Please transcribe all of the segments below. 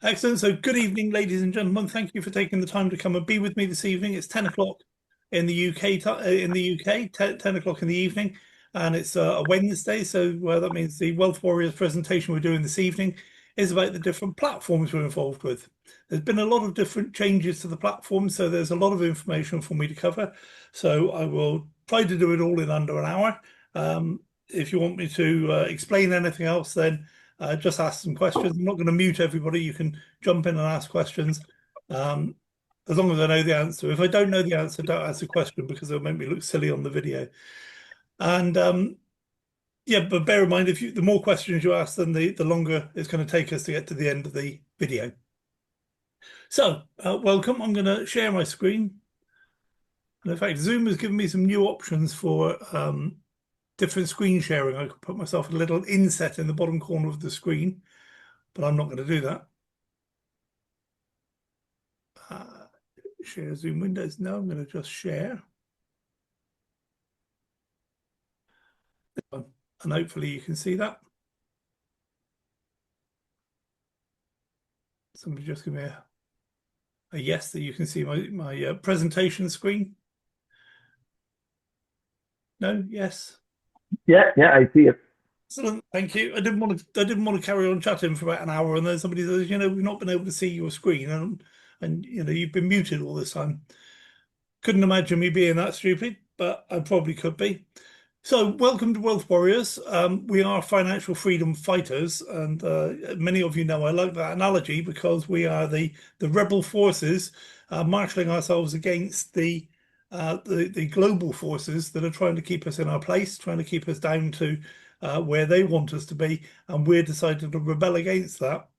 Excellent. So good evening, ladies and gentlemen. Thank you for taking the time to come and be with me this evening. It's 10 o'clock in the UK, 10 o'clock in the evening, and it's a Wednesday. So that means the Wealth Warriors presentation we're doing this evening is about the different platforms we're involved with. There's been a lot of different changes to the platform, so there's a lot of information for me to cover. So I will try to do it all in under an hour. If you want me to explain anything else, then just ask some questions. I'm not going to mute everybody. You can jump in and ask questions as long as I know the answer. If I don't know the answer, don't ask the question because it'll make me look silly on the video. And yeah, but bear in mind, the more questions you ask, then the longer it's going to take us to get to the end of the video. So welcome. I'm going to share my screen. And in fact, Zoom has given me some new options for different screen sharing. I could put myself a little inset in the bottom corner of the screen, but I'm not going to do that. Share Zoom windows. No, I'm going to just share. And hopefully you can see that. Somebody just give me a yes that you can see my presentation screen. No, yes. Yeah, I see it. Excellent, thank you. I didn't want to carry on chatting for about an hour, and then somebody says, we've not been able to see your screen, and you've been muted all this time. Couldn't imagine me being that stupid, but I probably could be. So welcome to Wealth Warriors. We are financial freedom fighters, and many of you know I like that analogy because we are the rebel forces marshalling ourselves against the global forces that are trying to keep us in our place, trying to keep us down to where they want us to be, and we're decided to rebel against that,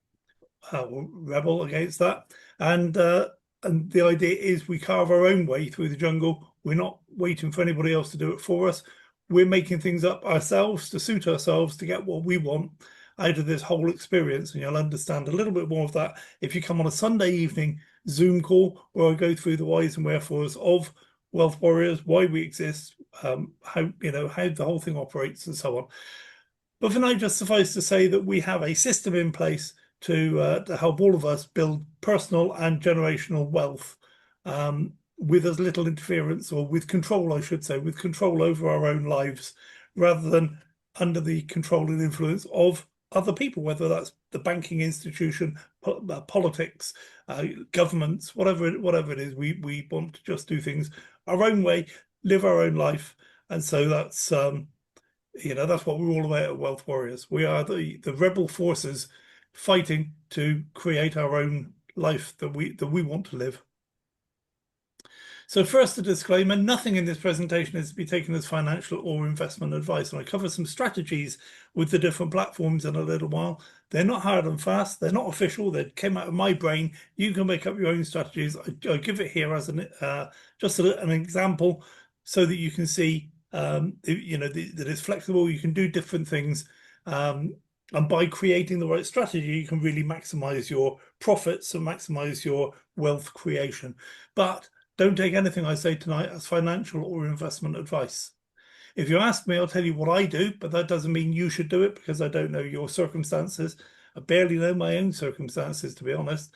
and the idea is we carve our own way through the jungle. We're not waiting for anybody else to do it for us. We're making things up ourselves to suit ourselves to get what we want out of this whole experience. And you'll understand a little bit more of that if you come on a Sunday evening Zoom call where I go through the whys and wherefores of Wealth Warriors, why we exist, how the whole thing operates and so on. But for now, just suffice to say that we have a system in place to help all of us build personal and generational wealth with as little interference, or with control, I should say, with control over our own lives, rather than under the control and influence of other people, whether that's the banking institution, politics, governments, whatever it is. We want to just do things our own way, live our own life, and so that's that's what we're all about at Wealth Warriors. We are the rebel forces fighting to create our own life that we want to live. So first, a disclaimer: nothing in this presentation is to be taken as financial or investment advice. And I cover some strategies with the different platforms in a little while. They're not hard and fast. They're not official. They came out of my brain. You can make up your own strategies. I give it here as just an example so that you can see that it's flexible. You can do different things. And by creating the right strategy, you can really maximize your profits and maximize your wealth creation. But don't take anything I say tonight as financial or investment advice. If you ask me, I'll tell you what I do, but that doesn't mean you should do it because I don't know your circumstances. I barely know my own circumstances, to be honest.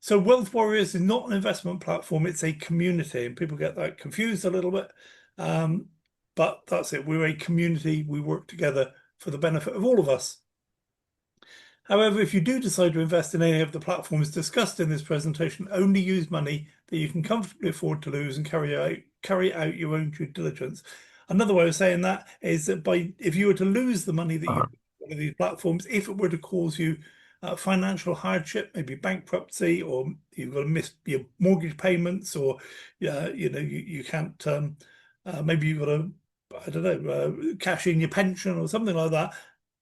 So Wealth Warriors is not an investment platform, it's a community, and people get that confused a little bit. But that's it. We're a community. We work together for the benefit of all of us. However, if you do decide to invest in any of the platforms discussed in this presentation, only use money that you can comfortably afford to lose and carry out your own due diligence. Another way of saying that is that if you were to lose the money that you put in one of these platforms, if it were to cause you financial hardship, maybe bankruptcy, or you've got to miss your mortgage payments, or you can't, maybe you've got to, I don't know, cash in your pension or something like that.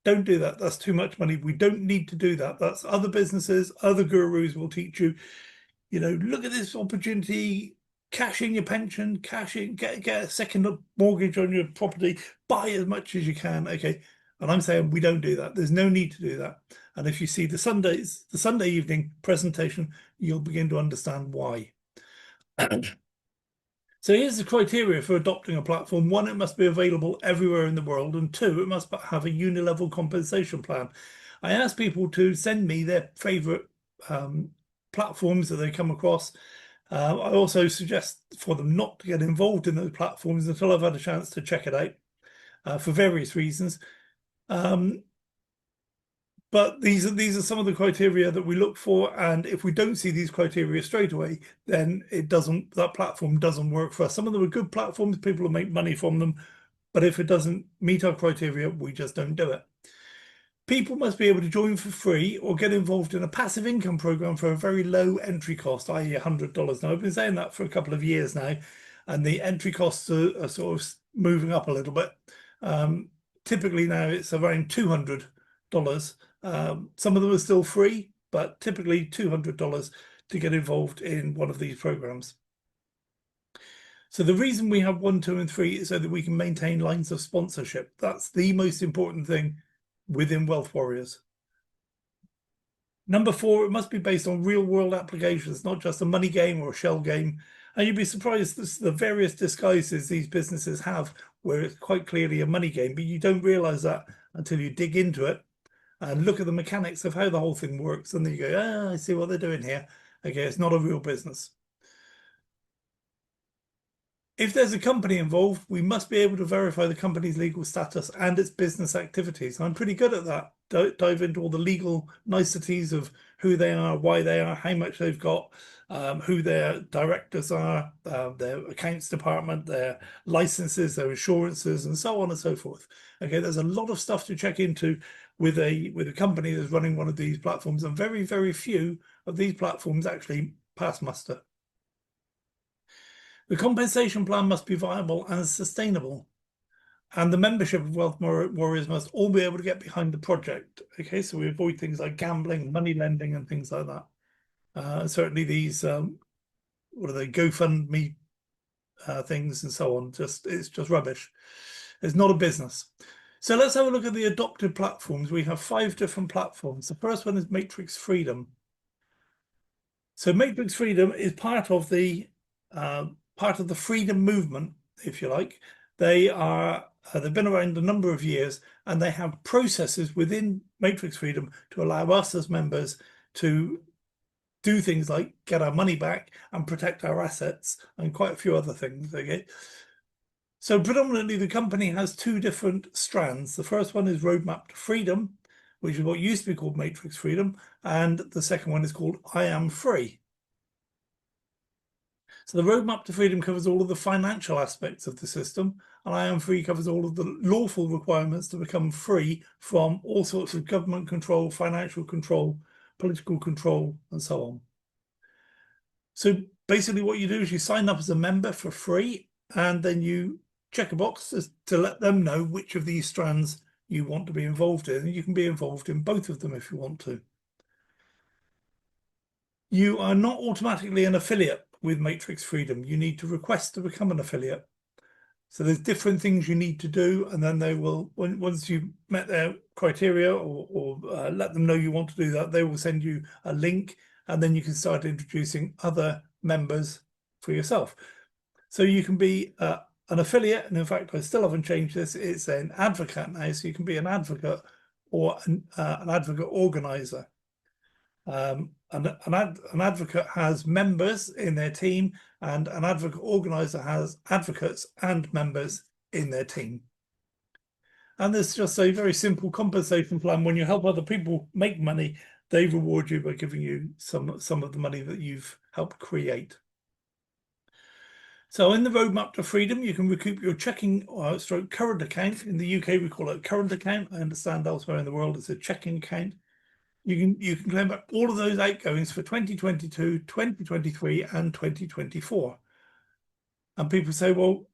Don't do that. That's too much money. We don't need to do that. That's other businesses, other gurus will teach you, look at this opportunity, cash in your pension, get a second mortgage on your property, buy as much as you can. Okay. And I'm saying we don't do that. There's no need to do that. And if you see the Sunday evening presentation, you'll begin to understand why. So here's the criteria for adopting a platform. 1, it must be available everywhere in the world. And 2, it must have a unilevel compensation plan. I ask people to send me their favorite platforms that they come across. I also suggest for them not to get involved in those platforms until I've had a chance to check it out for various reasons. But these are some of the criteria that we look for, and if we don't see these criteria straight away, then that platform doesn't work for us. Some of them are good platforms, people will make money from them, but if it doesn't meet our criteria, we just don't do it. People must be able to join for free or get involved in a passive income program for a very low entry cost, i.e. $100. Now, I've been saying that for a couple of years now, and the entry costs are sort of moving up a little bit. Typically now it's around $200. Some of them are still free, but typically $200 to get involved in one of these programs. So the reason we have 1, 2, and 3 is so that we can maintain lines of sponsorship. That's the most important thing within Wealth Warriors. Number 4, it must be based on real world applications, not just a money game or a shell game. And you'd be surprised the various disguises these businesses have where it's quite clearly a money game, but you don't realize that until you dig into it and look at the mechanics of how the whole thing works. And then you go, I see what they're doing here. Okay, it's not a real business. If there's a company involved, we must be able to verify the company's legal status and its business activities. I'm pretty good at that. Dive into all the legal niceties of who they are, why they are, how much they've got, who their directors are, their accounts department, their licenses, their insurances, and so on and so forth. Okay, there's a lot of stuff to check into with a company that's running one of these platforms, and very, very few of these platforms actually pass muster. The compensation plan must be viable and sustainable. And the membership of Wealth Warriors must all be able to get behind the project. Okay, so we avoid things like gambling, money lending, and things like that. Certainly these, what are they, GoFundMe things and so on. It's just rubbish. It's not a business. So let's have a look at the adopted platforms. We have 5 different platforms. The first one is Matrix Freedom. So Matrix Freedom is part of the freedom movement, if you like. They've been around a number of years, and they have processes within Matrix Freedom to allow us as members to do things like get our money back and protect our assets and quite a few other things. Okay. So predominantly the company has 2 different strands. The first one is Roadmap to Freedom, which is what used to be called Matrix Freedom, and the second one is called I Am Free. So the Roadmap to Freedom covers all of the financial aspects of the system, and I Am Free covers all of the lawful requirements to become free from all sorts of government control, financial control, political control, and so on. So basically what you do is you sign up as a member for free, and then you check a box to let them know which of these strands you want to be involved in, and you can be involved in both of them if you want to. You are not automatically an affiliate with Matrix Freedom. You need to request to become an affiliate. So there's different things you need to do, and then they will, once you've met their criteria or let them know you want to do that, they will send you a link, and then you can start introducing other members for yourself. So you can be an affiliate, and in fact, I still haven't changed this. It's an advocate now, so you can be an advocate or an advocate organizer. An advocate has members in their team, and an advocate organizer has advocates and members in their team. And there's just a very simple compensation plan. When you help other people make money, they reward you by giving you some of the money that you've helped create. So in the Roadmap to Freedom, you can recoup your checking stroke current account. In the UK, we call it a current account. I understand elsewhere in the world it's a checking account. You can claim back all of those outgoings for 2022, 2023, and 2024. And people say, well,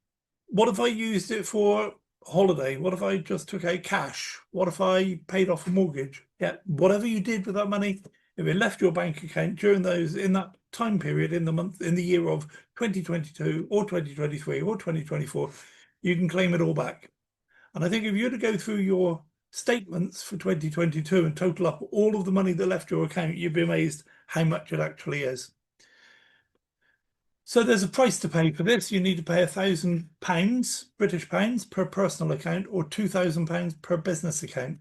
what if I used it for holiday? What if I just took out cash? What if I paid off a mortgage? Yeah, whatever you did with that money, if it left your bank account in that time period, in the year of 2022 or 2023 or 2024, you can claim it all back. And I think if you were to go through your statements for 2022 and total up all of the money that left your account, you'd be amazed how much it actually is. So there's a price to pay for this. You need to pay £1,000, British pounds, per personal account, or £2,000 per business account.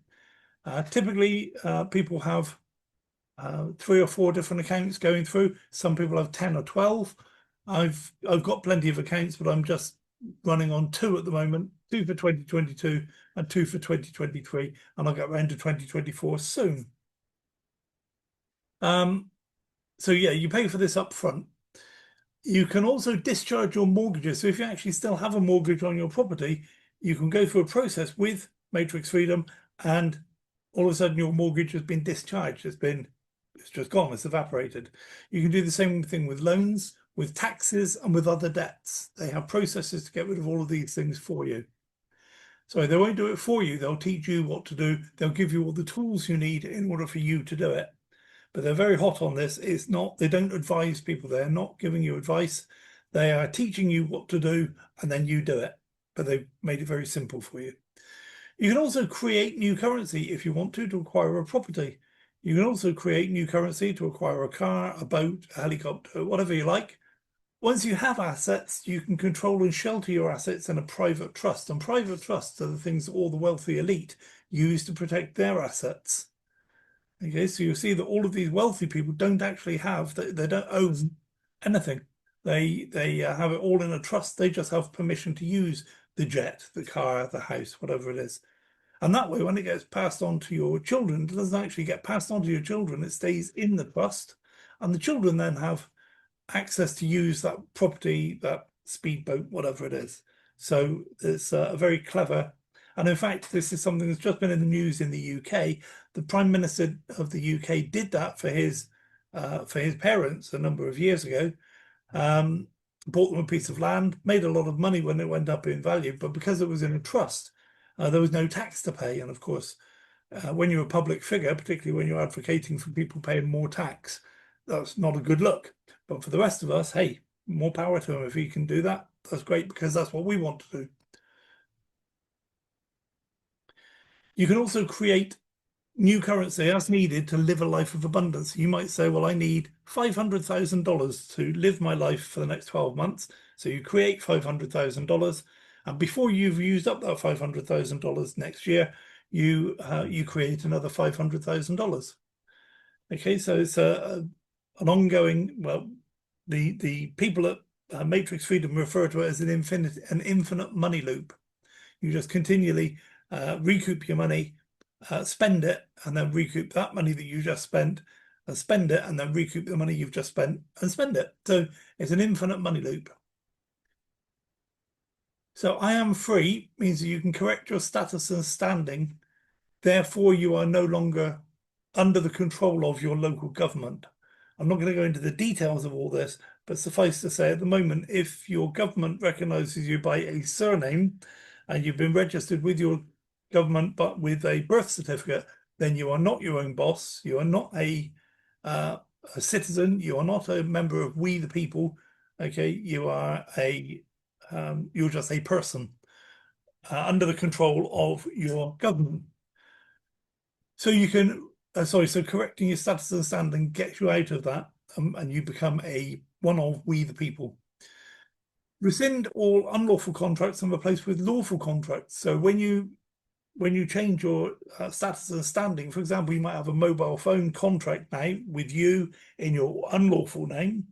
Typically, people have 3 or 4 different accounts going through. Some people have 10 or 12. I've got plenty of accounts, but I'm just running on 2 at the moment, 2 for 2022 and 2 for 2023, and I'll get around to 2024 soon. So yeah, you pay for this up front. You can also discharge your mortgages. So if you actually still have a mortgage on your property, you can go through a process with Matrix Freedom, and all of a sudden your mortgage has been discharged. It's just gone. It's evaporated. You can do the same thing with loans, with taxes, and with other debts. They have processes to get rid of all of these things for you. So they won't do it for you. They'll teach you what to do. They'll give you all the tools you need in order for you to do it. But they're very hot on this. It's not, they don't advise people. They're not giving you advice. They are teaching you what to do, and then you do it. But they've made it very simple for you. You can also create new currency if you want to acquire a property. You can also create new currency to acquire a car, a boat, a helicopter, whatever you like. Once you have assets, you can control and shelter your assets in a private trust. And private trusts are the things that all the wealthy elite use to protect their assets. Okay, so you'll see that all of these wealthy people don't actually have, they don't own anything. They have it all in a trust. They just have permission to use the jet, the car, the house, whatever it is. And that way, when it gets passed on to your children, it doesn't actually get passed on to your children. It stays in the trust. And the children then have access to use that property, that speedboat, whatever it is. So it's a very clever. And in fact, this is something that's just been in the news in the UK. The Prime Minister of the UK did that for his parents a number of years ago. Bought them a piece of land, made a lot of money when it went up in value, but because it was in a trust, there was no tax to pay. And of course, when you're a public figure, particularly when you're advocating for people paying more tax, that's not a good look. But for the rest of us, hey, more power to him. If he can do that, that's great, because that's what we want to do. You can also create new currency as needed to live a life of abundance. You might say, well, I need $500,000 to live my life for the next 12 months. So you create $500,000. And before you've used up that $500,000 next year, you create another $500,000. Okay, so it's an ongoing, well, the people at Matrix Freedom refer to it as an infinite money loop. You just continually recoup your money, spend it, and then recoup that money that you just spent, and spend it, and then recoup the money you've just spent and spend it. So it's an infinite money loop. So I am free means that you can correct your status and standing. Therefore, you are no longer under the control of your local government. I'm not going to go into the details of all this, but suffice to say, at the moment, if your government recognises you by a surname and you've been registered with your government but with a birth certificate, then you are not your own boss. You are not a citizen. You are not a member of We the People. Okay, you are you're just a person under the control of your government. So you can, so correcting your status and standing gets you out of that, and you become one of We the People. Rescind all unlawful contracts and replace with lawful contracts. So when you change your status and standing, for example, you might have a mobile phone contract now with you in your unlawful name,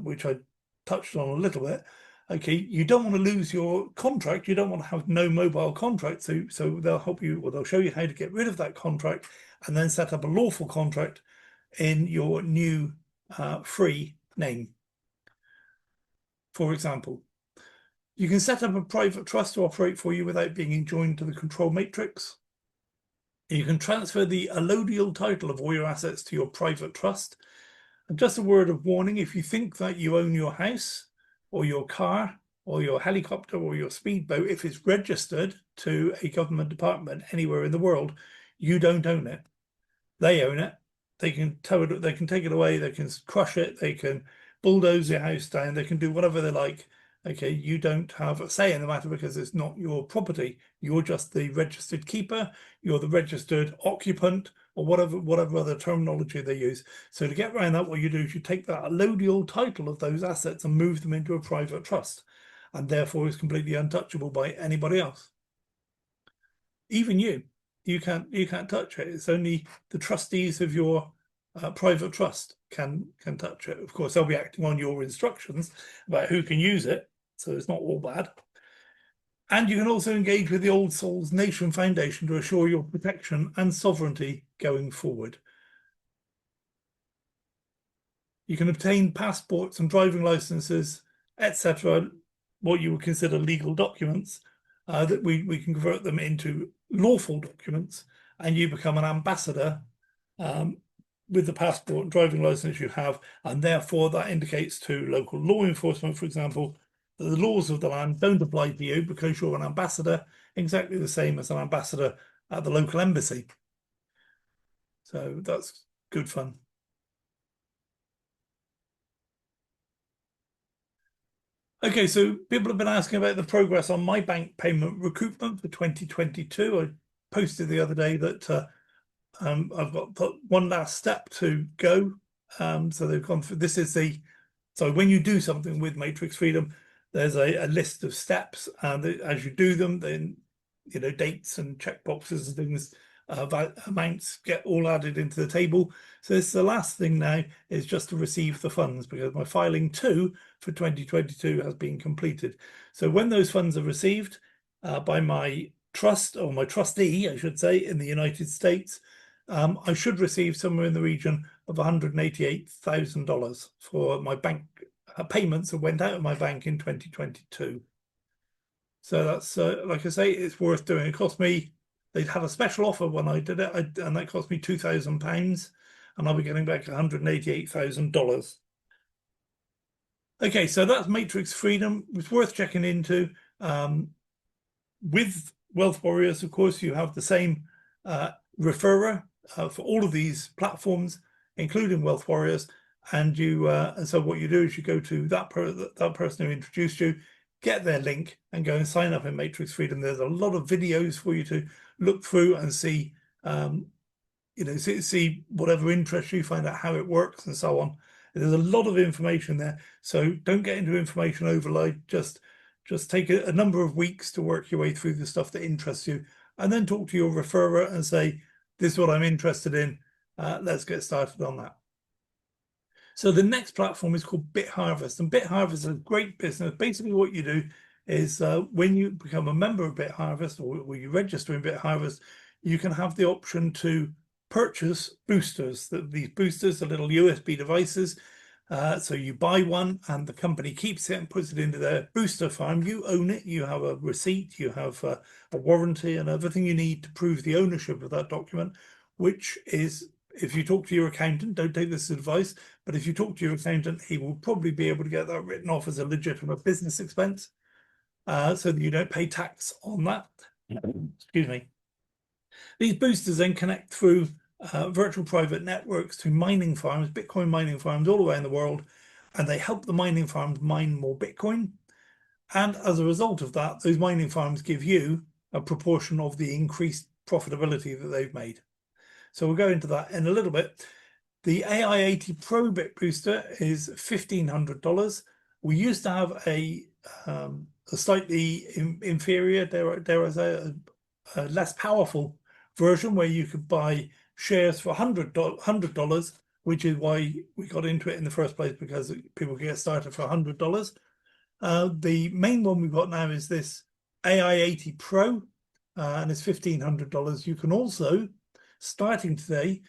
which I touched on a little bit. Okay, you don't want to lose your contract. You don't want to have no mobile contract. So they'll help you, or they'll show you how to get rid of that contract and then set up a lawful contract in your new free name. For example, you can set up a private trust to operate for you without being enjoined to the control matrix. You can transfer the allodial title of all your assets to your private trust. And just a word of warning, if you think that you own your house or your car or your helicopter or your speedboat, if it's registered to a government department anywhere in the world, you don't own it. They own it. They can tow it, they can take it away, they can crush it, they can bulldoze your house down, they can do whatever they like. Okay, you don't have a say in the matter because it's not your property. You're just the registered keeper, you're the registered occupant, or whatever other terminology they use. So to get around that, what you do is you take that allodial title of those assets and move them into a private trust, and therefore is completely untouchable by anybody else. Even you can't touch it. It's only the trustees of your private trust can touch it. Of course, they'll be acting on your instructions about who can use it, so it's not all bad. And you can also engage with the Old Souls Nation Foundation to assure your protection and sovereignty going forward. You can obtain passports and driving licenses, etc., what you would consider legal documents, that we can convert them into lawful documents, and you become an ambassador with the passport and driving license you have, and therefore that indicates to local law enforcement, for example, that the laws of the land don't apply to you because you're an ambassador, exactly the same as an ambassador at the local embassy. So that's good fun. Okay, so people have been asking about the progress on my bank payment recoupment for 2022. I posted the other day that I've got one last step to go. So they've gone through, so when you do something with Matrix Freedom, there's a list of steps, and as you do them, then, you know, dates and checkboxes and things, amounts get all added into the table. So this is the last thing now, is just to receive the funds, because my filing 2 for 2022 has been completed. So when those funds are received by my trust, or my trustee, I should say, in the United States, I should receive somewhere in the region of $188,000 for my bank payments that went out of my bank in 2022. So that's, like I say, it's worth doing. It cost me, they'd had a special offer when I did it, and that cost me £2,000, and I'll be getting back $188,000. Okay, so that's Matrix Freedom. It's worth checking into. With Wealth Warriors, of course, you have the same referrer for all of these platforms, including Wealth Warriors. And so what you do is you go to that person who introduced you, get their link, and go and sign up in Matrix Freedom. There's a lot of videos for you to look through and see, you know, see whatever interests you, find out how it works and so on. There's a lot of information there, so don't get into information overload. Just take a number of weeks to work your way through the stuff that interests you, and then talk to your referrer and say, this is what I'm interested in. Let's get started on that. So the next platform is called BitHarvest, and BitHarvest is a great business. Basically what you do is when you become a member of BitHarvest, or when you register in BitHarvest, you can have the option to purchase boosters. These boosters are little USB devices. So you buy one, and the company keeps it and puts it into their booster farm. You own it. You have a receipt. You have a warranty and everything you need to prove the ownership of that document, which is, if you talk to your accountant, don't take this advice, but if you talk to your accountant, he will probably be able to get that written off as a legitimate business expense, so that you don't pay tax on that. Excuse me. These boosters then connect through virtual private networks to mining farms, Bitcoin mining farms all around the world, and they help the mining farms mine more Bitcoin. And as a result of that, those mining farms give you a proportion of the increased profitability that they've made. So we'll go into that in a little bit. The AI80 Pro Bit Booster is $1,500. We used to have a slightly inferior, there was a less powerful version where you could buy shares for $100, which is why we got into it in the first place, because people can get started for $100. The main one we've got now is this AI80 Pro, and it's $1,500. You can also, starting today,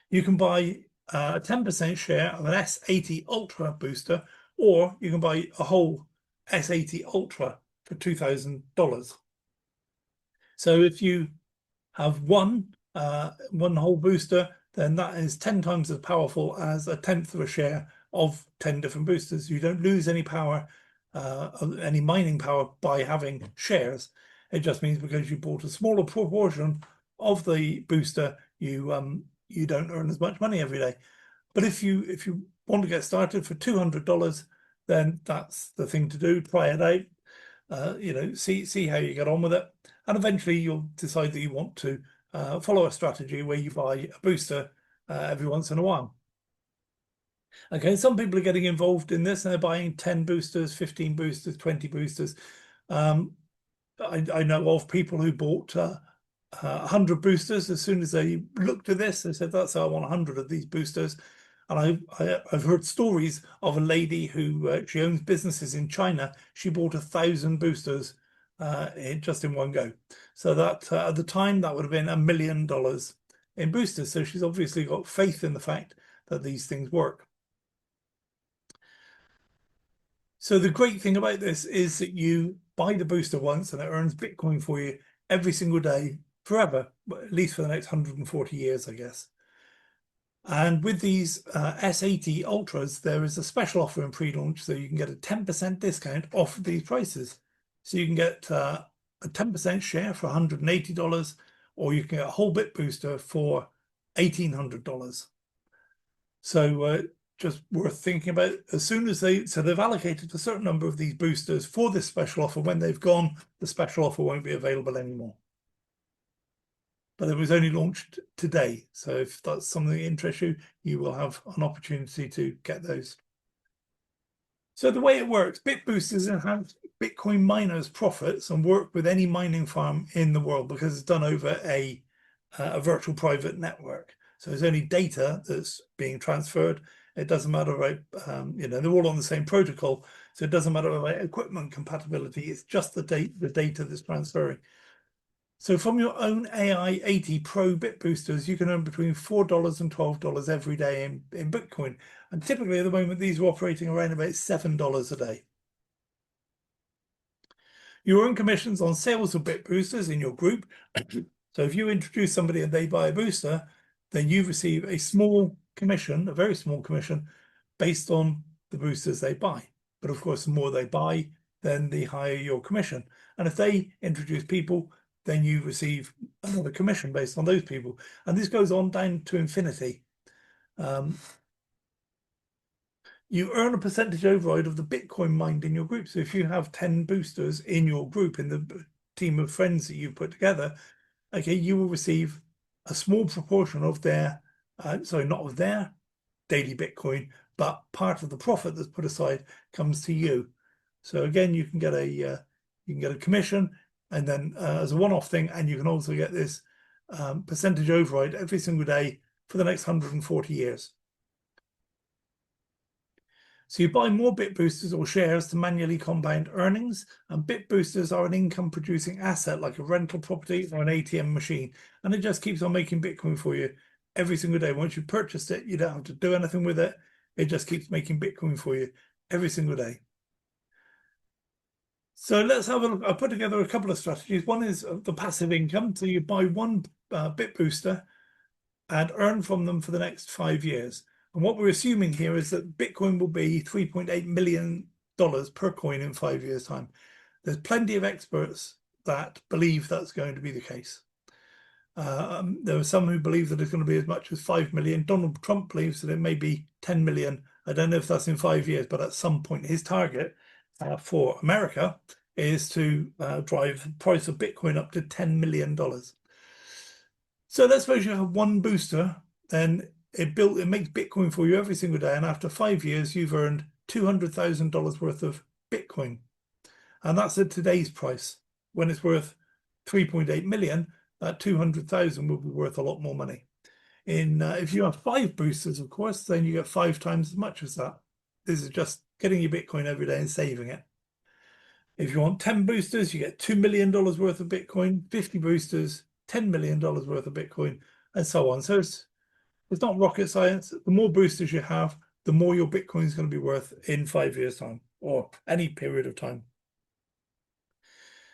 you can buy a 10% share of an S80 Ultra booster, or you can buy a whole S80 Ultra for $2,000. So if you have one whole booster, then that is 10 times as powerful as a tenth of a share of 10 different boosters. You don't lose any power, any mining power, by having shares. It just means because you bought a smaller proportion of the booster, you don't earn as much money every day. But if you want to get started for $200, then that's the thing to do. Try it out. You know, see how you get on with it, and eventually you'll decide that you want to follow a strategy where you buy a booster every once in a while. Okay, some people are getting involved in this, and they're buying 10 boosters, 15 boosters, 20 boosters. I know of people who bought 100 boosters. As soon as they looked at this, they said, "That's I want 100 of these boosters." And I've heard stories of a lady who she owns businesses in China. She bought 1,000 boosters just in one go. So that at the time that would have been $1 million in boosters. So she's obviously got faith in the fact that these things work. So the great thing about this is that you buy the booster once and it earns Bitcoin for you every single day forever, at least for the next 140 years, I guess. And with these S80 Ultras, there is a special offer in pre-launch, so you can get a 10% discount off of these prices. So you can get a 10% share for $180, or you can get a whole bit booster for $1,800. So just worth thinking about. As soon as they've allocated a certain number of these boosters for this special offer. When they've gone, the special offer won't be available anymore. But it was only launched today. So if that's something that interests you, you will have an opportunity to get those. So the way it works, BitBoosters enhance Bitcoin miners' profits and work with any mining farm in the world because it's done over a virtual private network. So there's only data that's being transferred. It doesn't matter about, they're all on the same protocol. So it doesn't matter about equipment compatibility. It's just the data that's transferring. So from your own AI 80 Pro Bit Boosters, you can earn between $4 and $12 every day in Bitcoin. And typically at the moment, these are operating around about $7 a day. You earn commissions on sales of Bit Boosters in your group. So if you introduce somebody and they buy a booster, then you receive a small commission, a very small commission, based on the boosters they buy. But of course, the more they buy, then the higher your commission. And if they introduce people, then you receive another commission based on those people. And this goes on down to infinity. You earn a percentage override of the Bitcoin mined in your group. So if you have 10 boosters in your group, in the team of friends that you put together, okay, you will receive a small proportion of their, not of their daily Bitcoin, but part of the profit that's put aside comes to you. So again, you can get a commission, and then as a one-off thing, and you can also get this percentage override every single day for the next 140 years. So you buy more Bit Boosters or shares to manually compound earnings, and Bit Boosters are an income-producing asset like a rental property or an ATM machine, and it just keeps on making Bitcoin for you every single day. Once you've purchased it, you don't have to do anything with it. It just keeps making Bitcoin for you every single day. So let's have a look. I put together a couple of strategies. One is the passive income. So you buy one Bit Booster and earn from them for the next 5 years. And what we're assuming here is that Bitcoin will be $3.8 million per coin in 5 years' time. There's plenty of experts that believe that's going to be the case. There are some who believe that it's going to be as much as 5 million. Donald Trump believes that it may be 10 million. I don't know if that's in 5 years, but at some point his target for America is to drive the price of Bitcoin up to $10 million. So let's suppose you have one booster, then it makes Bitcoin for you every single day. And after 5 years, you've earned $200,000 worth of Bitcoin. And that's at today's price. When it's worth 3.8 million, that 200,000 will be worth a lot more money. If you have 5 boosters, of course, then you get 5 times as much as that. This is just getting your Bitcoin every day and saving it. If you want 10 boosters, you get $2 million worth of Bitcoin, 50 boosters, $10 million worth of Bitcoin, and so on. So it's not rocket science. The more boosters you have, the more your Bitcoin is going to be worth in 5 years' time or any period of time.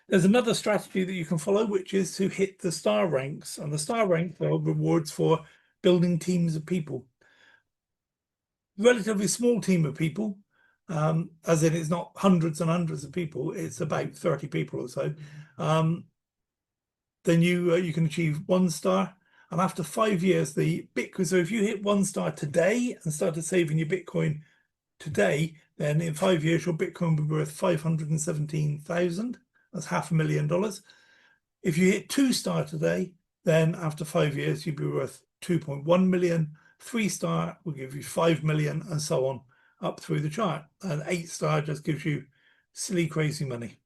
There's another strategy that you can follow, which is to hit the star ranks. And the star ranks are rewards for building teams of people. Relatively small team of people, as in it's not hundreds and hundreds of people, it's about 30 people or so. Then you can achieve 1 star. And after 5 years, so if you hit 1 star today and started saving your Bitcoin today, then in 5 years, your Bitcoin will be worth 517,000. That's $500,000. If you hit 2 star today, then after 5 years, you'd be worth 2.1 million. 3 star will give you 5 million, and so on up through the chart. And 8 star just gives you silly, crazy money.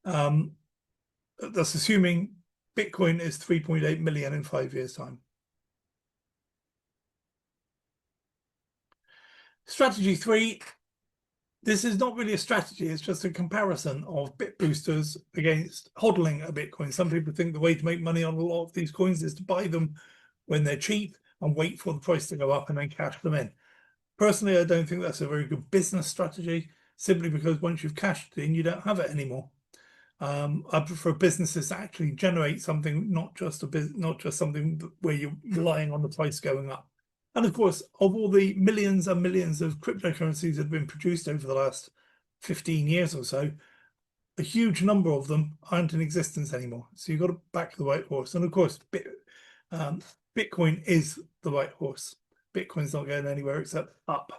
That's assuming Bitcoin is 3.8 million in 5 years' time. Strategy 3. This is not really a strategy, it's just a comparison of bit boosters against hodling a Bitcoin. Some people think the way to make money on a lot of these coins is to buy them when they're cheap and wait for the price to go up and then cash them in. Personally, I don't think that's a very good business strategy, simply because once you've cashed it in, you don't have it anymore. I prefer businesses to actually generate something, not just something where you're relying on the price going up. And of course, of all the millions and millions of cryptocurrencies that have been produced over the last 15 years or so, a huge number of them aren't in existence anymore. So you've got to back the right horse. And of course, Bitcoin is the right horse. Bitcoin's not going anywhere except up.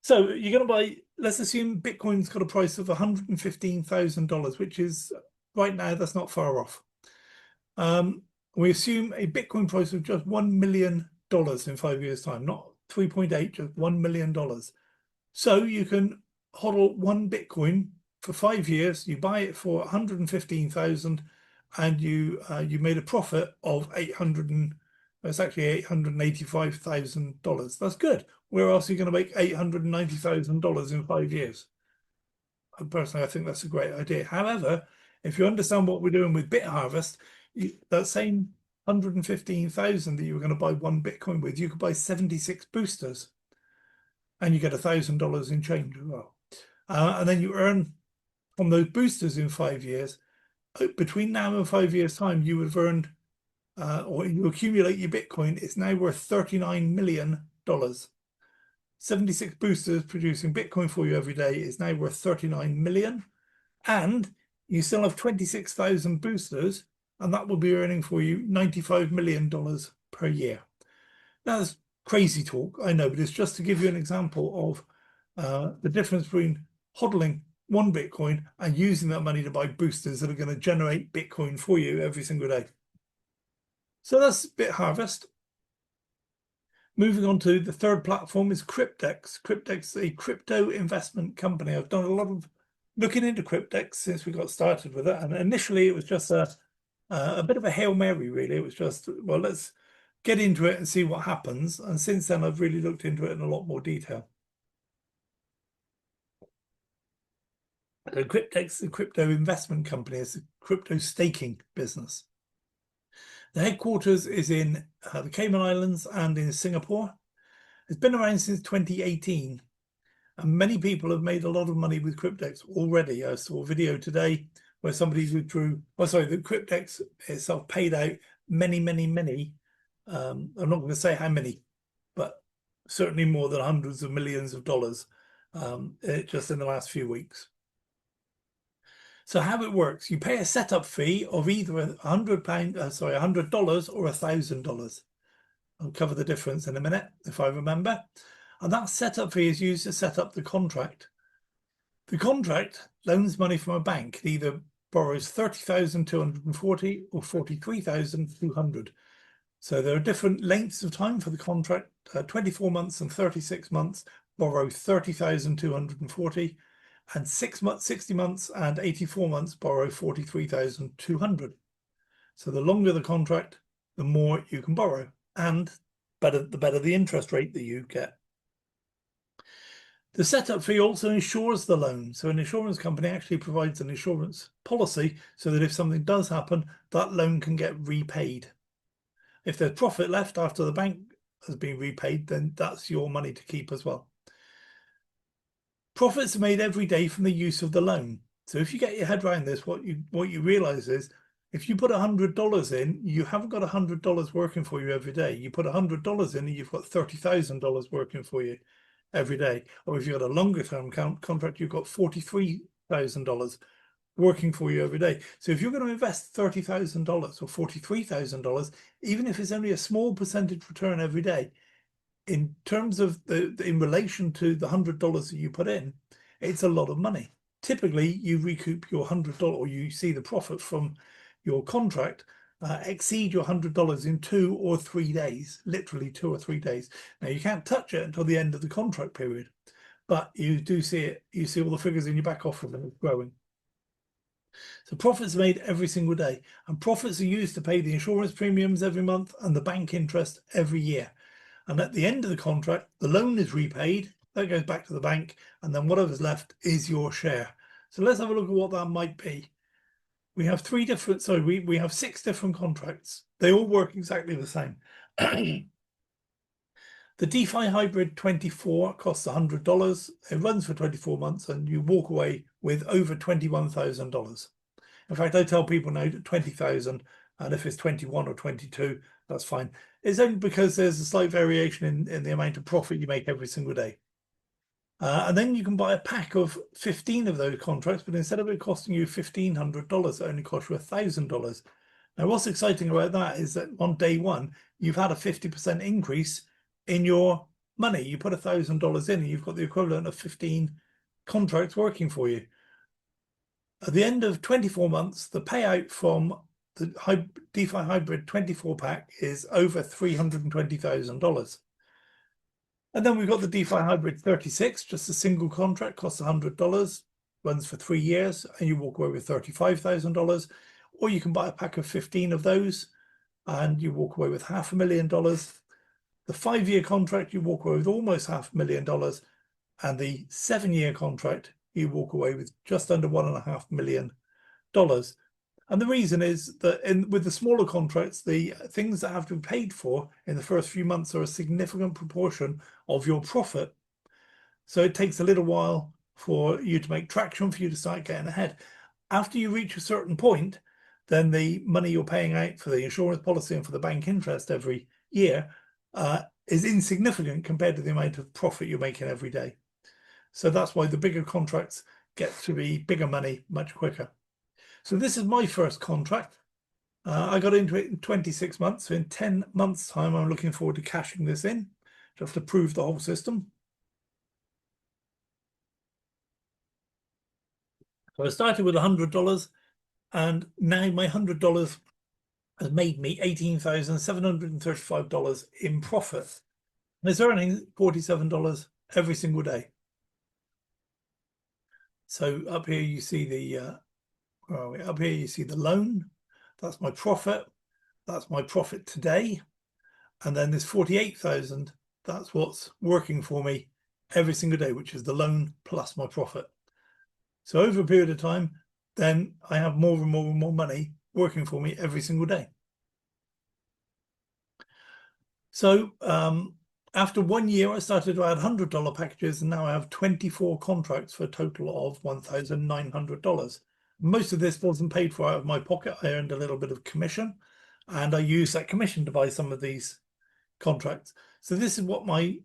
So you're going to buy, let's assume Bitcoin's got a price of $115,000, which is right now, that's not far off. We assume a Bitcoin price of just $1 million in 5 years' time, not 3.8, just $1 million. So you can hodl one Bitcoin for 5 years, you buy it for 115,000 and you made a profit of $885,000. That's good. Where else are you going to make $890,000 in 5 years? And personally, I think that's a great idea. However, if you understand what we're doing with BitHarvest, that same 115,000 that you were going to buy one Bitcoin with, you could buy 76 boosters and you get $1,000 in change as well. And then you earn from those boosters in 5 years. Between now and 5 years' time, you would have earned, or you accumulate your Bitcoin, it's now worth $39 million. 76 boosters producing Bitcoin for you every day is now worth 39 million. And you still have 26,000 boosters, and that will be earning for you $95 million per year. Now, that's crazy talk, I know, but it's just to give you an example of the difference between hodling one Bitcoin and using that money to buy boosters that are going to generate Bitcoin for you every single day. So that's BitHarvest. Moving on to the third platform is Cryptex. Cryptex is a crypto investment company. I've done a lot of looking into Cryptex since we got started with it. And initially it was just a bit of a Hail Mary, really. It was just, well, let's get into it and see what happens. And since then, I've really looked into it in a lot more detail. So Cryptex is a crypto investment company. It's a crypto staking business. The headquarters is in the Cayman Islands and in Singapore. It's been around since 2018, and many people have made a lot of money with Cryptex already. I saw a video today where somebody withdrew, the Cryptex itself paid out many. I'm not going to say how many, but certainly more than hundreds of millions of dollars just in the last few weeks. So how it works, you pay a setup fee of either $100 or $1,000. I'll cover the difference in a minute, if I remember. And that setup fee is used to set up the contract. The contract loans money from a bank. It either borrows 30,240 or 43,200. So there are different lengths of time for the contract. 24 months and 36 months borrow 30,240. And 6 months, 60 months and 84 months borrow 43,200. So the longer the contract, the more you can borrow, and the better the interest rate that you get. The setup fee also insures the loan. So an insurance company actually provides an insurance policy so that if something does happen, that loan can get repaid. If there's profit left after the bank has been repaid, then that's your money to keep as well. Profits are made every day from the use of the loan. So if you get your head around this, what you realize is if you put $100 in, you haven't got $100 working for you every day. You put $100 in and you've got $30,000 working for you every day. Or if you've got a longer term contract, you've got $43,000 working for you every day. So if you're going to invest $30,000 or $43,000, even if it's only a small percentage return every day, in terms of in relation to the $100 that you put in, it's a lot of money. Typically, you recoup your $100 or you see the profit from your contract exceed your $100 in 2 or 3 days, literally 2 or 3 days. Now, you can't touch it until the end of the contract period, but you do see it. You see all the figures in your back offer growing. So profits are made every single day, and profits are used to pay the insurance premiums every month and the bank interest every year. And at the end of the contract, the loan is repaid, that goes back to the bank, and then whatever's left is your share. So let's have a look at what that might be. We have we have 6 different contracts. They all work exactly the same. The DeFi Hybrid 24 costs $100. It runs for 24 months and you walk away with over $21,000. In fact, I tell people now 20,000, and if it's 21 or 22, that's fine. It's only because there's a slight variation in the amount of profit you make every single day. And then you can buy a pack of 15 of those contracts, but instead of it costing you $1,500, it only costs you $1,000. Now, what's exciting about that is that on day one, you've had a 50% increase in your money. You put $1,000 in and you've got the equivalent of 15 contracts working for you. At the end of 24 months, the payout from the DeFi Hybrid 24 pack is over $320,000. And then we've got the DeFi Hybrid 36, just a single contract, costs $100, runs for 3 years, and you walk away with $35,000. Or you can buy a pack of 15 of those, and you walk away with $500,000. The 5-year contract, you walk away with almost $500,000, and the 7-year contract, you walk away with just under $1.5 million. And the reason is that with the smaller contracts, the things that have to be paid for in the first few months are a significant proportion of your profit. So it takes a little while for you to make traction, for you to start getting ahead. After you reach a certain point, then the money you're paying out for the insurance policy and for the bank interest every year is insignificant compared to the amount of profit you're making every day. So that's why the bigger contracts get to be bigger money much quicker. So this is my first contract. I got into it in 26 months. So in 10 months' time, I'm looking forward to cashing this in, just to prove the whole system. So I started with $100, and now my $100 has made me $18,735 in profit. And it's earning $47 every single day. So up here you see the up here you see the loan. That's my profit. That's my profit today. And then this 48,000, that's what's working for me every single day, which is the loan plus my profit. So over a period of time, then I have more and more and more money working for me every single day. So after 1 year, I started to add $100 packages, and now I have 24 contracts for a total of $1,900. Most of this wasn't paid for out of my pocket. I earned a little bit of commission, and I used that commission to buy some of these contracts. So this is what my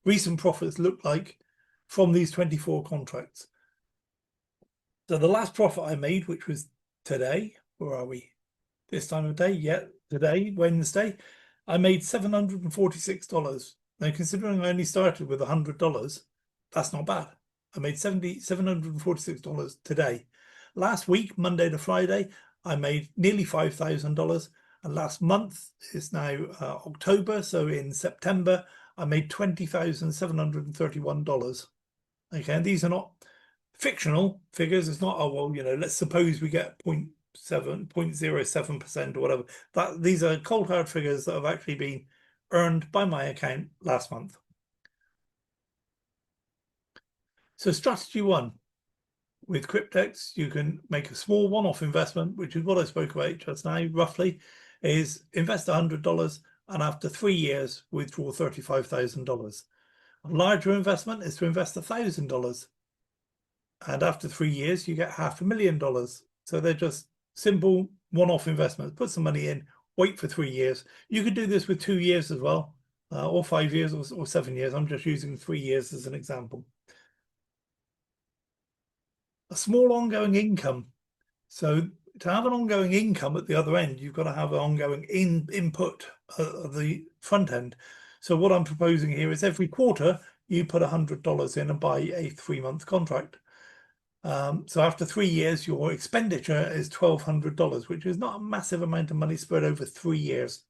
recent profits look like from these 24 contracts. So the last profit I made, which was today, where are we? This time of day, yeah, today, Wednesday, I made $746. Now, considering I only started with $100, that's not bad. I made $746 today. Last week, Monday to Friday, I made nearly $5,000. And last month is now October. So in September, I made $20,731. Okay, and these are not fictional figures. It's not, oh, well, let's suppose we get 0.07% or whatever. These are cold hard figures that have actually been earned by my account last month. So strategy 1, with Cryptex, you can make a small one-off investment, which is what I spoke about just now, roughly, is invest $100 and after 3 years, withdraw $35,000. A larger investment is to invest $1,000. And after 3 years, you get $500,000. So they're just simple one-off investments. Put some money in, wait for 3 years. You could do this with 2 years as well, or 5 years or 7 years. I'm just using 3 years as an example. A small ongoing income. So to have an ongoing income at the other end, you've got to have an ongoing input at the front end. So what I'm proposing here is every quarter, you put $100 in and buy a 3-month contract. So after 3 years, your expenditure is $1,200, which is not a massive amount of money spread over 3 years.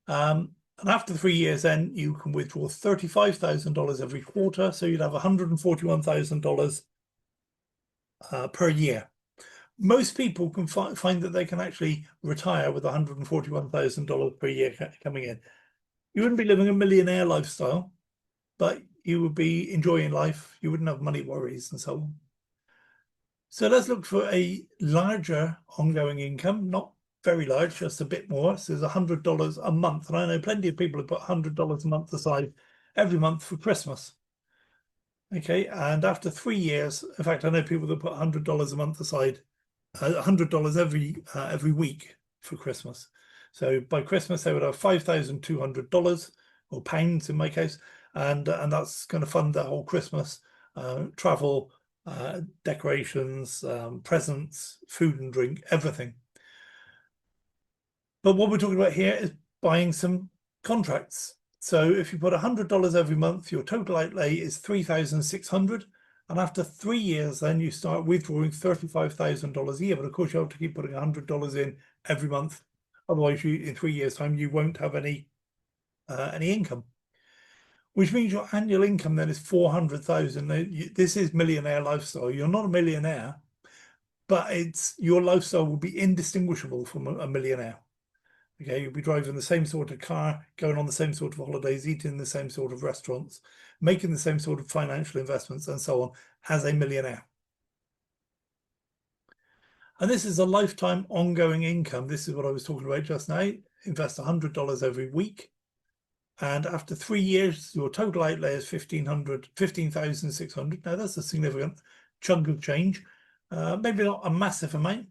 And after 3 years, then you can withdraw $35,000 every quarter. So you'd have $141,000 per year. Most people can find that they can actually retire with $141,000 per year coming in. You wouldn't be living a millionaire lifestyle, but you would be enjoying life. You wouldn't have money worries and so on. So let's look for a larger ongoing income, not very large, just a bit more. So there's $100 a month. And I know plenty of people who put $100 a month aside every month for Christmas. Okay, and after 3 years, in fact, I know people that put $100 a month aside, $100 every week for Christmas. So by Christmas, they would have $5,200 or pounds in my case, and that's going to fund the whole Christmas travel, decorations, presents, food and drink, everything. But what we're talking about here is buying some contracts. So if you put $100 every month, your total outlay is $3,600. And after 3 years, then you start withdrawing $35,000 a year. But of course, you have to keep putting $100 in every month. Otherwise, in 3 years' time, you won't have any income. Which means your annual income then is $400,000. This is millionaire lifestyle. You're not a millionaire, but your lifestyle will be indistinguishable from a millionaire. Okay, you'll be driving the same sort of car, going on the same sort of holidays, eating the same sort of restaurants, making the same sort of financial investments and so on as a millionaire. And this is a lifetime ongoing income. This is what I was talking about just now. Invest $100 every week. And after 3 years, your total outlay is $15,600. Now that's a significant chunk of change. Maybe not a massive amount.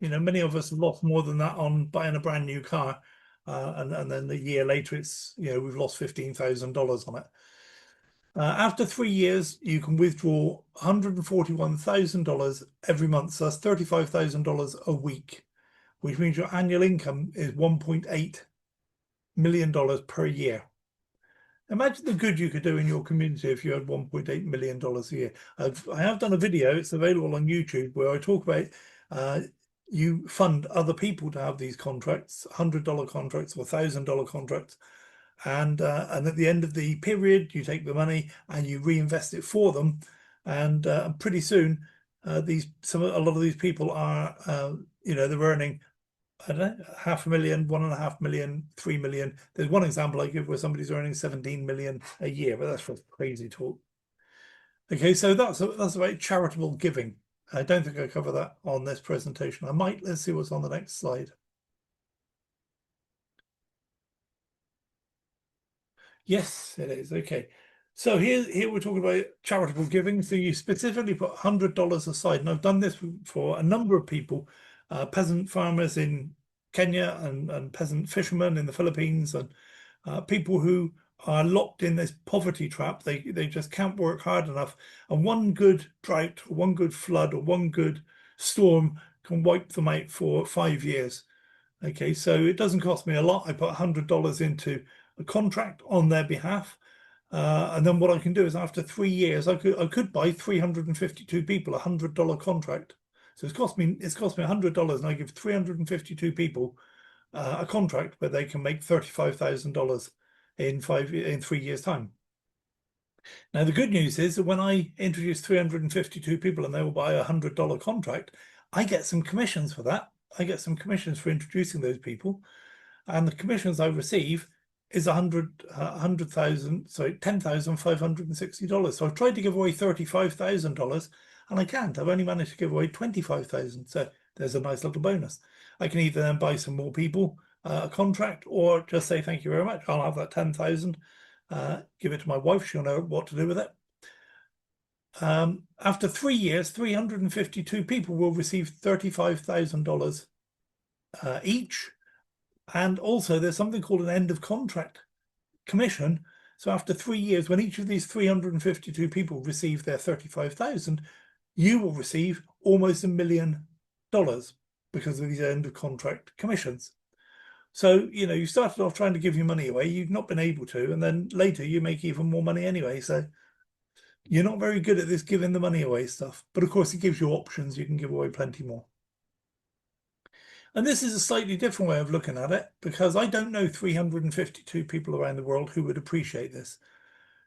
You know, many of us have lost more than that on buying a brand new car. And then a year later, we've lost $15,000 on it. After 3 years, you can withdraw $141,000 every month. So that's $35,000 a week, which means your annual income is $1.8 million per year. Imagine the good you could do in your community if you had $1.8 million a year. I have done a video, it's available on YouTube, where I talk about you fund other people to have these contracts, $100 contracts or $1,000 contracts. And at the end of the period, you take the money and you reinvest it for them. And pretty soon, a lot of these people are, they're earning, I don't know, $500,000, $1.5 million, $3 million. There's one example I give where somebody's earning 17 million a year, but that's just crazy talk. Okay, so that's about charitable giving. I don't think I cover that on this presentation. I might. Let's see what's on the next slide. Yes, it is. Okay. So here we're talking about charitable giving. So you specifically put $100 aside. And I've done this for a number of people, peasant farmers in Kenya and peasant fishermen in the Philippines, and people who are locked in this poverty trap. They just can't work hard enough. And one good drought, or one good flood, or one good storm can wipe them out for 5 years. Okay, so it doesn't cost me a lot. I put $100 into a contract on their behalf. And then what I can do is after 3 years, I could buy 352 people a $100 contract. So it's cost me $100, and I give 352 people a contract where they can make $35,000 in 3 years' time. Now the good news is that when I introduce 352 people and they will buy a $100 contract, I get some commissions for that. I get some commissions for introducing those people, and the commissions I receive is $10,560. So I've tried to give away $35,000 and I can't. I've only managed to give away 25,000. So there's a nice little bonus. I can either then buy some more people a contract, or just say thank you very much. I'll have that 10,000. Give it to my wife. She'll know what to do with it. After 3 years, 352 people will receive $35,000 each. And also there's something called an end of contract commission. So after 3 years, when each of these 352 people receive their 35,000, you will receive almost $1 million because of these end of contract commissions. So, you started off trying to give your money away. You've not been able to. And then later you make even more money anyway. So you're not very good at this giving the money away stuff. But of course, it gives you options. You can give away plenty more. And this is a slightly different way of looking at it, because I don't know 352 people around the world who would appreciate this.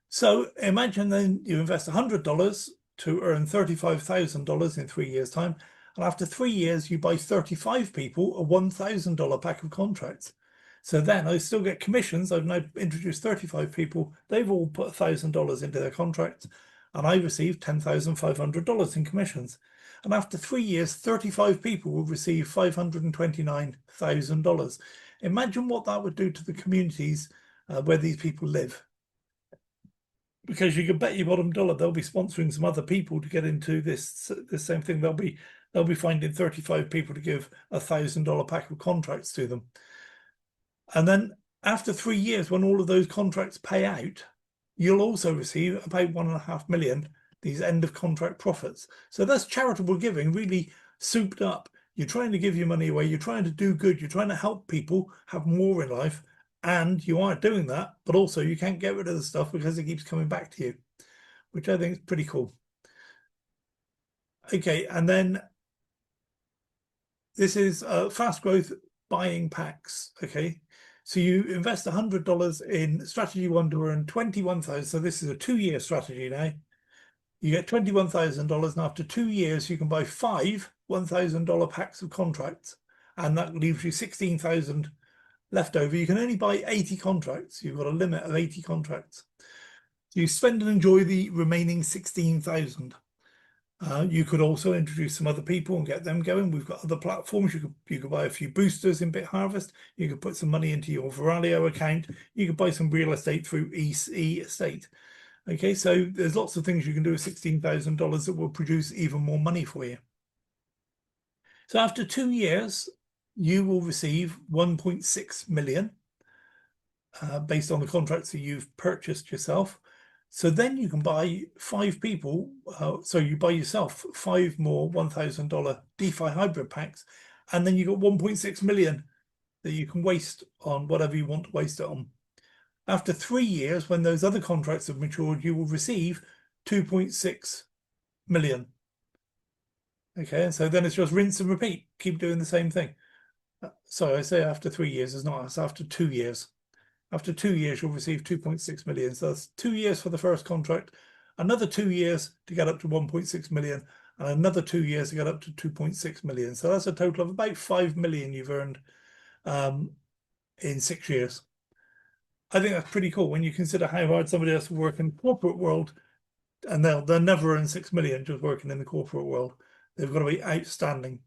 So imagine then you invest $100 to earn $35,000 in 3 years' time. And after 3 years, you buy 35 people a $1,000 pack of contracts. So then I still get commissions. I've now introduced 35 people. They've all put $1,000 into their contracts, and I receive $10,500 in commissions. And after 3 years, 35 people will receive $529,000. Imagine what that would do to the communities where these people live. Because you can bet your bottom dollar they'll be sponsoring some other people to get into this same thing. They'll be finding 35 people to give $1,000 pack of contracts to them. And then after 3 years, when all of those contracts pay out, you'll also receive about 1.5 million, these end of contract profits. So that's charitable giving, really souped up. You're trying to give your money away. You're trying to do good. You're trying to help people have more in life. And you are doing that, but also you can't get rid of the stuff because it keeps coming back to you, which I think is pretty cool. Okay, and then this is fast growth buying packs. Okay, so you invest $100 in strategy one to earn 21,000. So this is a 2-year strategy now. You get $21,000, and after 2 years, you can buy 5 $1,000 packs of contracts, and that leaves you 16,000 left over. You can only buy 80 contracts. You've got a limit of 80 contracts. You spend and enjoy the remaining 16,000. You could also introduce some other people and get them going. We've got other platforms. You could buy a few boosters in BitHarvest. You could put some money into your Veralio account. You could buy some real estate through Estate. Okay, so there's lots of things you can do with $16,000 that will produce even more money for you. So after 2 years, you will receive 1.6 million based on the contracts that you've purchased yourself. So then you can buy 5 people. So you buy yourself 5 more $1,000 DeFi hybrid packs, and then you got 1.6 million that you can waste on whatever you want to waste it on. After 3 years, when those other contracts have matured, you will receive 2.6 million. Okay, and so then it's just rinse and repeat. Keep doing the same thing. So I say after 3 years, it's not, it's after 2 years. After 2 years, you'll receive 2.6 million. So that's 2 years for the first contract, another 2 years to get up to 1.6 million, and another 2 years to get up to 2.6 million. So that's a total of about 5 million you've earned in 6 years. I think that's pretty cool when you consider how hard somebody has to work in the corporate world, and they'll never earn 6 million just working in the corporate world. They've got to be outstanding.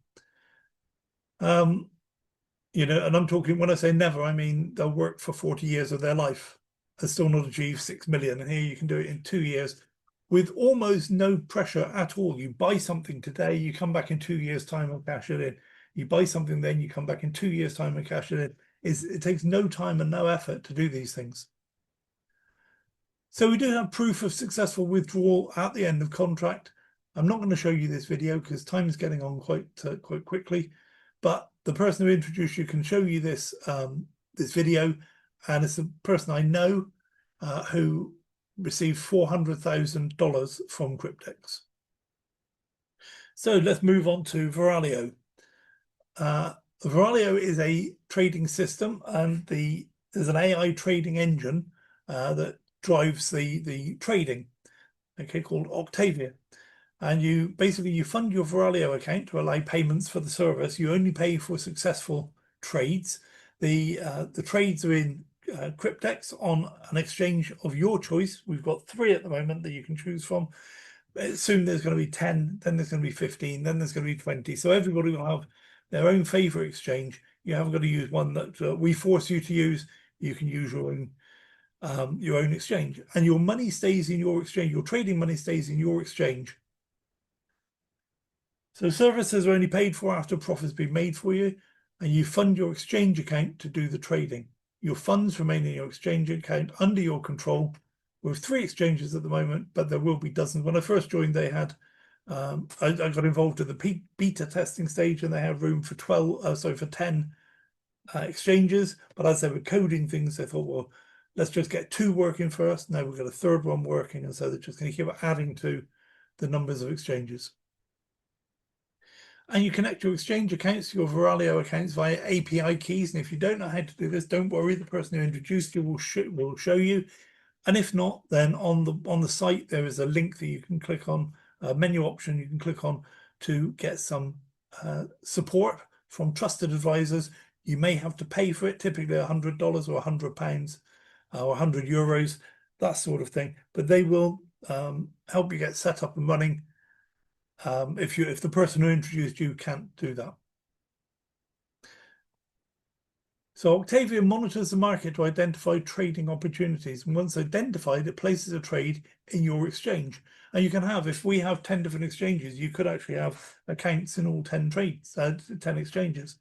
You know, and I'm talking, when I say never, I mean they'll work for 40 years of their life and still not achieve 6 million. And here you can do it in 2 years with almost no pressure at all. You buy something today, you come back in 2 years' time and cash it in. You buy something, then you come back in 2 years' time and cash it in. It takes no time and no effort to do these things. So we do have proof of successful withdrawal at the end of contract. I'm not going to show you this video because time is getting on quite quickly, but the person who introduced you can show you this this video, and it's a person I know who received $400,000 from Cryptex. So let's move on to Veralio. Veralio is a trading system, and there's an AI trading engine that drives the trading, okay, called Octavia. And you basically fund your Veralio account to allow payments for the service. You only pay for successful trades. The trades are in Cryptex on an exchange of your choice. We've got 3 at the moment that you can choose from. Soon there's going to be 10, then there's going to be 15, then there's going to be 20. So everybody will have their own favorite exchange. You haven't got to use one that we force you to use. You can use your own exchange, and your money stays in your exchange. Your trading money stays in your exchange. So services are only paid for after profit's been made for you, and you fund your exchange account to do the trading. Your funds remain in your exchange account under your control. We have 3 exchanges at the moment, but there will be dozens. When I first joined, they had, I got involved in the beta testing stage, and they had room for 10 exchanges. But as they were coding things, they thought, well, let's just get 2 working first. Now we've got a 3rd one working, and so they're just going to keep adding to the numbers of exchanges. And you connect your exchange accounts to your Veralio accounts via API keys. And if you don't know how to do this, don't worry. The person who introduced you will show you. And if not, then on the site there is a link that you can click on menu option you can click on to get some support from trusted advisors. You may have to pay for it, typically $100 or £100 or €100, that sort of thing. But they will help you get set up and running if the person who introduced you can't do that. So Octavia monitors the market to identify trading opportunities. And once identified, it places a trade in your exchange. And you can have, if we have 10 different exchanges, you could actually have accounts in all 10 trades, 10 exchanges.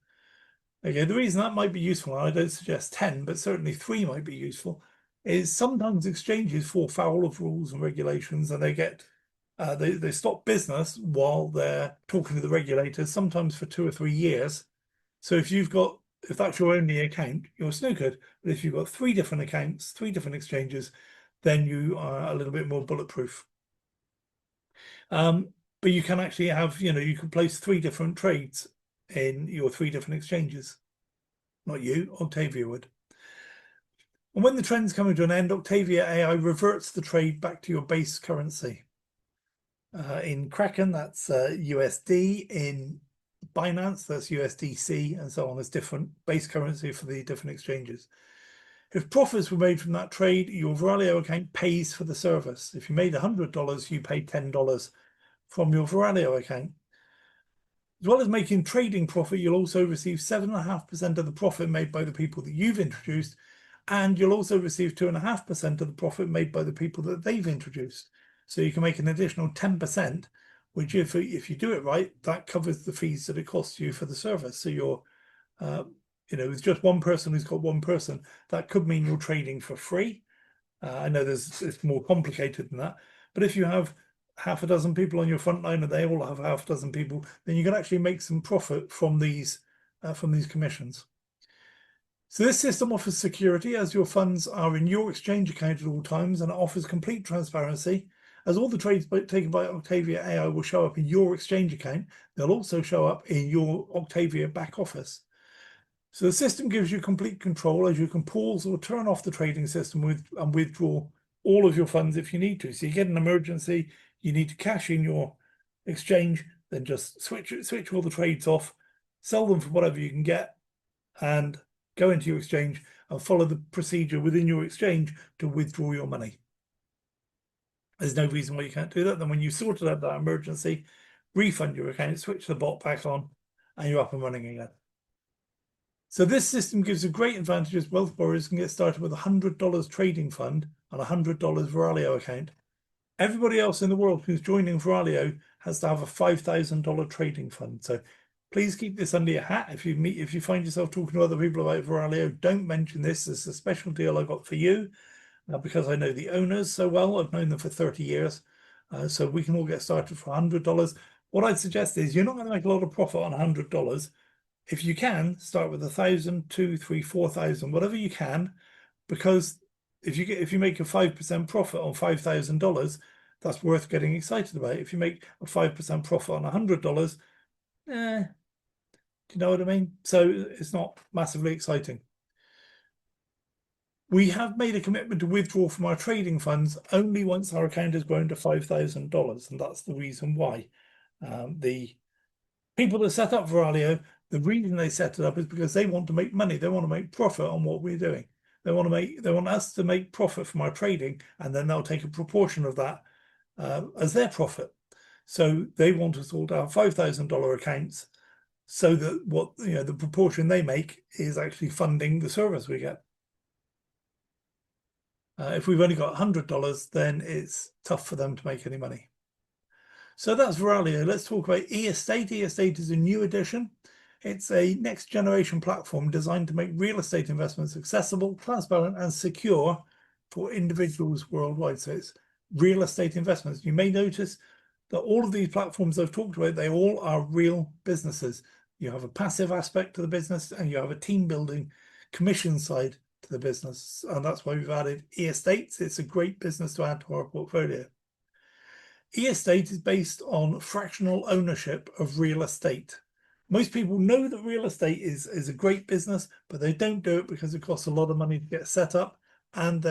Okay, the reason that might be useful, and I don't suggest 10, but certainly 3 might be useful, is sometimes exchanges fall foul of rules and regulations, and they get they stop business while they're talking to the regulators, sometimes for 2 or 3 years. So if that's your only account, you're snookered. But if you've got 3 different accounts, 3 different exchanges, then you are a little bit more bulletproof. But you can actually have, you can place 3 different trades in your 3 different exchanges. Not you, Octavia would. And when the trend's coming to an end, Octavia AI reverts the trade back to your base currency. In Kraken, that's USD. In Binance, that's USDC, and so on. There's different base currency for the different exchanges. If profits were made from that trade, your Veralio account pays for the service. If you made $100, you pay $10 from your Veralio account. As well as making trading profit, you'll also receive 7.5% of the profit made by the people that you've introduced, and you'll also receive 2.5% of the profit made by the people that they've introduced. So you can make an additional 10%, which if you do it right, that covers the fees that it costs you for the service. So you're, with just one person who's got one person, that could mean you're trading for free. I know it's more complicated than that, but if you have half a dozen people on your front line and they all have half a dozen people, then you can actually make some profit from these commissions. So this system offers security as your funds are in your exchange account at all times, and it offers complete transparency. As all the trades taken by Octavia AI will show up in your exchange account, they'll also show up in your Octavia back office. So the system gives you complete control as you can pause or turn off the trading system and withdraw all of your funds if you need to. So you get an emergency, you need to cash in your exchange, then just switch all the trades off, sell them for whatever you can get, and go into your exchange and follow the procedure within your exchange to withdraw your money. There's no reason why you can't do that. Then when you sorted out that emergency, refund your account, switch the bot back on, and you're up and running again. So this system gives a great advantage as wealth borrowers can get started with a $100 trading fund and a $100 Veralio account. Everybody else in the world who's joining Veralio has to have a $5,000 trading fund. So please keep this under your hat. If you find yourself talking to other people about Veralio, don't mention this. This is a special deal I got for you because I know the owners so well. I've known them for 30 years. So we can all get started for $100. What I'd suggest is you're not going to make a lot of profit on $100. If you can, start with 1,000, 2,000, 3,000, 4,000, whatever you can, because if you make a 5% profit on $5,000, that's worth getting excited about. If you make a 5% profit on $100, do you know what I mean? So it's not massively exciting. We have made a commitment to withdraw from our trading funds only once our account has grown to $5,000, and that's the reason why. The people that set up Veralio, the reason they set it up is because they want to make money. They want to make profit on what we're doing. They want us to make profit from our trading, and then they'll take a proportion of that as their profit. So they want us all to have $5,000 accounts, so that the proportion they make is actually funding the service we get. If we've only got $100, then it's tough for them to make any money. So that's Veralio. Let's talk about eEstate. eEstate is a new addition. It's a next generation platform designed to make real estate investments accessible, transparent, and secure for individuals worldwide. So it's real estate investments. You may notice that all of these platforms I've talked about, they all are real businesses. You have a passive aspect to the business and you have a team building commission side to the business. And that's why we've added eEstates. It's a great business to add to our portfolio. eEstate is based on fractional ownership of real estate. Most people know that real estate is a great business, but they don't do it because it costs a lot of money to get set up, and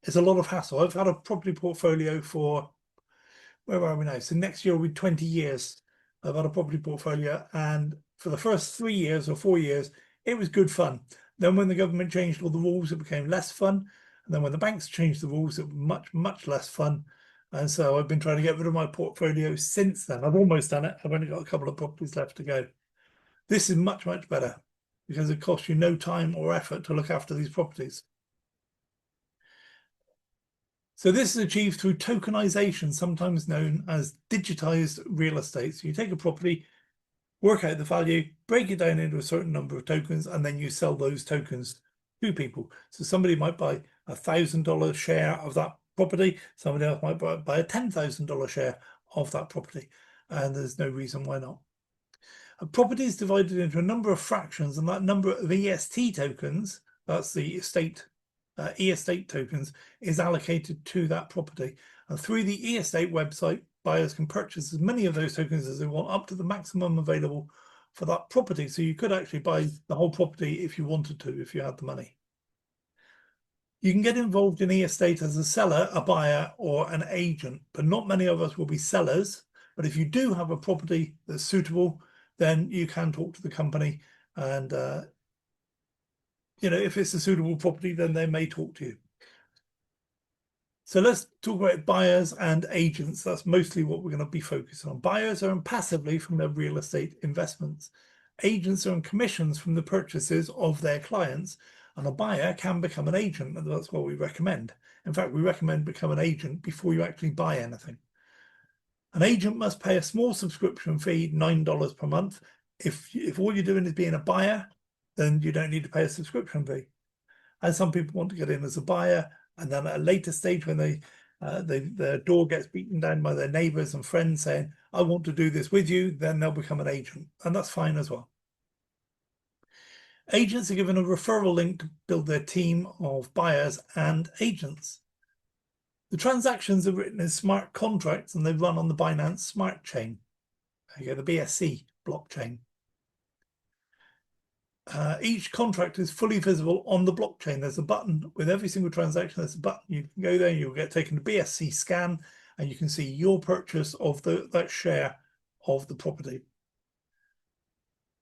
it's a lot of hassle. I've had a property portfolio for where are we now? So next year will be 20 years. I've had a property portfolio, and for the first 3 years or 4 years, it was good fun. Then when the government changed all the rules, it became less fun. And then when the banks changed the rules, it was much, much less fun. And so I've been trying to get rid of my portfolio since then. I've almost done it. I've only got a couple of properties left to go. This is much, much better because it costs you no time or effort to look after these properties. So this is achieved through tokenization, sometimes known as digitized real estate. So you take a property, work out the value, break it down into a certain number of tokens, and then you sell those tokens to people. So somebody might buy $1,000 share of that property. Somebody else might buy a $10,000 share of that property. And there's no reason why not. A property is divided into a number of fractions, and that number of EST tokens, that's the estate, e-estate tokens, is allocated to that property. And through the e-estate website, buyers can purchase as many of those tokens as they want, up to the maximum available for that property. So you could actually buy the whole property if you wanted to, if you had the money. You can get involved in e-estate as a seller, a buyer, or an agent, but not many of us will be sellers. But if you do have a property that's suitable, then you can talk to the company, and if it's a suitable property, then they may talk to you. So let's talk about buyers and agents. That's mostly what we're going to be focused on. Buyers earn passively from their real estate investments. Agents earn commissions from the purchases of their clients, and a buyer can become an agent, and that's what we recommend. In fact, we recommend become an agent before you actually buy anything. An agent must pay a small subscription fee, $9 per month. If all you're doing is being a buyer, then you don't need to pay a subscription fee. And some people want to get in as a buyer, and then at a later stage when their door gets beaten down by their neighbors and friends saying, I want to do this with you, then they'll become an agent, and that's fine as well. Agents are given a referral link to build their team of buyers and agents. The transactions are written in smart contracts, and they run on the Binance Smart Chain, the BSC blockchain. Each contract is fully visible on the blockchain. There's a button with every single transaction. There's a button. You can go there, you'll get taken to BSC scan, and you can see your purchase of that share of the property.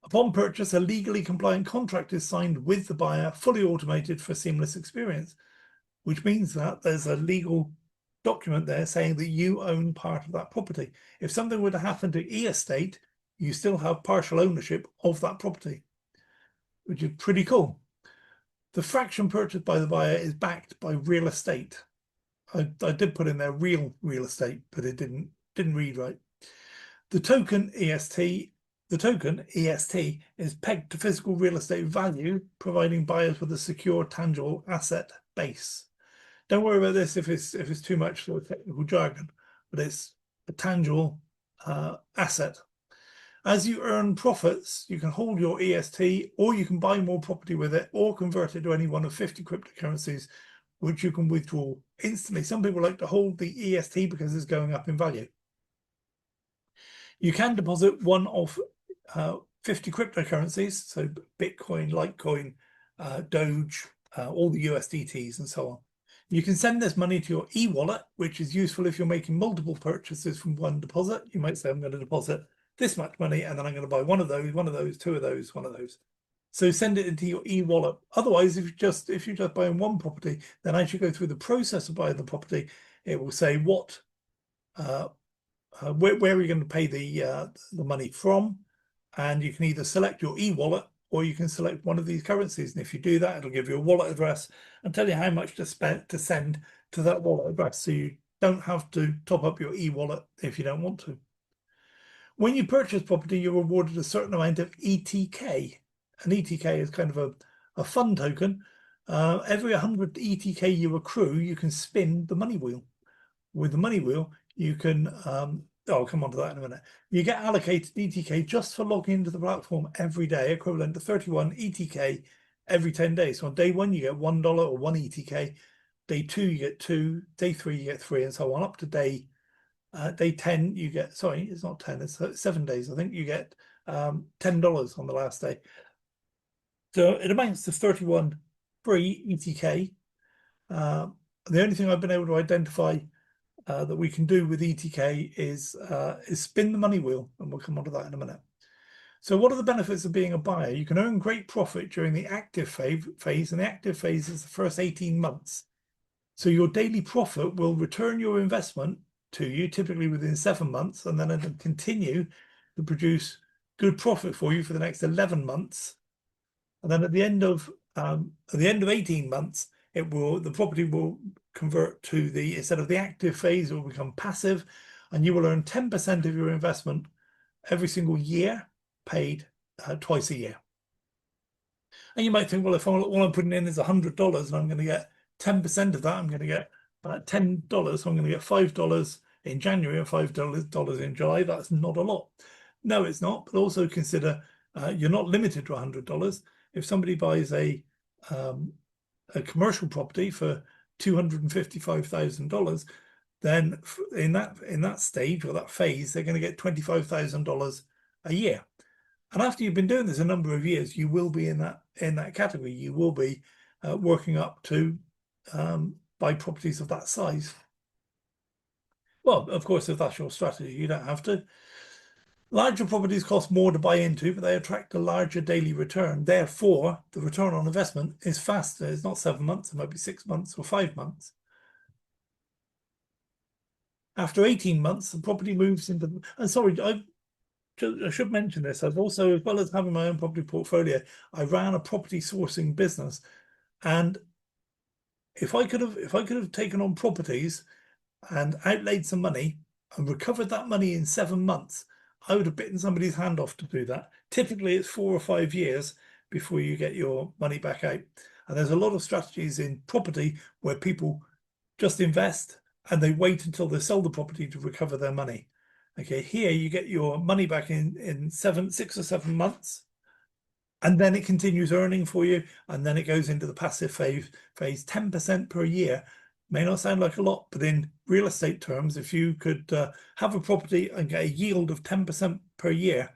Upon purchase, a legally compliant contract is signed with the buyer, fully automated for a seamless experience, which means that there's a legal document there saying that you own part of that property. If something were to happen to e-estate, you still have partial ownership of that property, which is pretty cool. The fraction purchased by the buyer is backed by real estate. I did put in there real estate, but it didn't read right. The token EST is pegged to physical real estate value, providing buyers with a secure, tangible asset base. Don't worry about this if it's too much sort of technical jargon, but it's a tangible asset. As you earn profits, you can hold your EST, or you can buy more property with it, or convert it to any one of 50 cryptocurrencies, which you can withdraw instantly. Some people like to hold the EST because it's going up in value. You can deposit one of 50 cryptocurrencies, so Bitcoin, Litecoin, Doge, all the USDTs and so on. You can send this money to your e-wallet, which is useful if you're making multiple purchases from one deposit. You might say, I'm going to deposit this much money, and then I'm going to buy one of those, two of those, one of those. So send it into your e-wallet. Otherwise, if you're just buying one property, then as you go through the process of buying the property, it will say what where are you going to pay the money from, and you can either select your e-wallet or you can select one of these currencies. And if you do that, it'll give you a wallet address and tell you how much to send to that wallet address. So you don't have to top up your e-wallet if you don't want to. When you purchase property, you're rewarded a certain amount of ETK. An ETK is kind of a fun token. Every 100 ETK you accrue, you can spin the money wheel. With the money wheel, you can, I'll come on to that in a minute. You get allocated ETK just for logging into the platform every day, equivalent to 31 ETK every 10 days. So on day 1, you get $1 or 1 ETK. Day 2, you get 2. Day 3, you get 3, and so on. Up to day 10, you get, sorry, it's not 10, it's 7 days. I think you get $10 on the last day. So it amounts to 31 free ETK. The only thing I've been able to identify that we can do with ETK is spin the money wheel, and we'll come on to that in a minute. So what are the benefits of being a buyer? You can earn great profit during the active phase, and the active phase is the first 18 months. So your daily profit will return your investment to you, typically within 7 months, and then it'll continue to produce good profit for you for the next 11 months. And then at the end of 18 months, the property will convert to instead of the active phase, it will become passive, and you will earn 10% of your investment every single year, paid twice a year. And you might think, well, if all I'm putting in is $100 and I'm going to get 10% of that, I'm going to get $10. So I'm going to get $5 in January and $5 in July. That's not a lot. No, it's not. But also consider you're not limited to $100. If somebody buys a commercial property for $255,000, then in that stage or that phase, they're going to get $25,000 a year. And after you've been doing this a number of years, you will be in that category. You will be working up to buy properties of that size. Well, of course, if that's your strategy, you don't have to. Larger properties cost more to buy into, but they attract a larger daily return. Therefore, the return on investment is faster. It's not 7 months, it might be 6 months or 5 months. After 18 months, the property moves into... And sorry, I should mention this. I've also, as well as having my own property portfolio, I ran a property sourcing business. And if I could have taken on properties and outlaid some money and recovered that money in 7 months, I would have bitten somebody's hand off to do that. Typically, it's 4 or 5 years before you get your money back out. And there's a lot of strategies in property where people just invest and they wait until they sell the property to recover their money. Okay, here you get your money back in 6 or 7 months, and then it continues earning for you, and then it goes into the passive phase. 10% per year may not sound like a lot, but in real estate terms, if you could have a property and get a yield of 10% per year,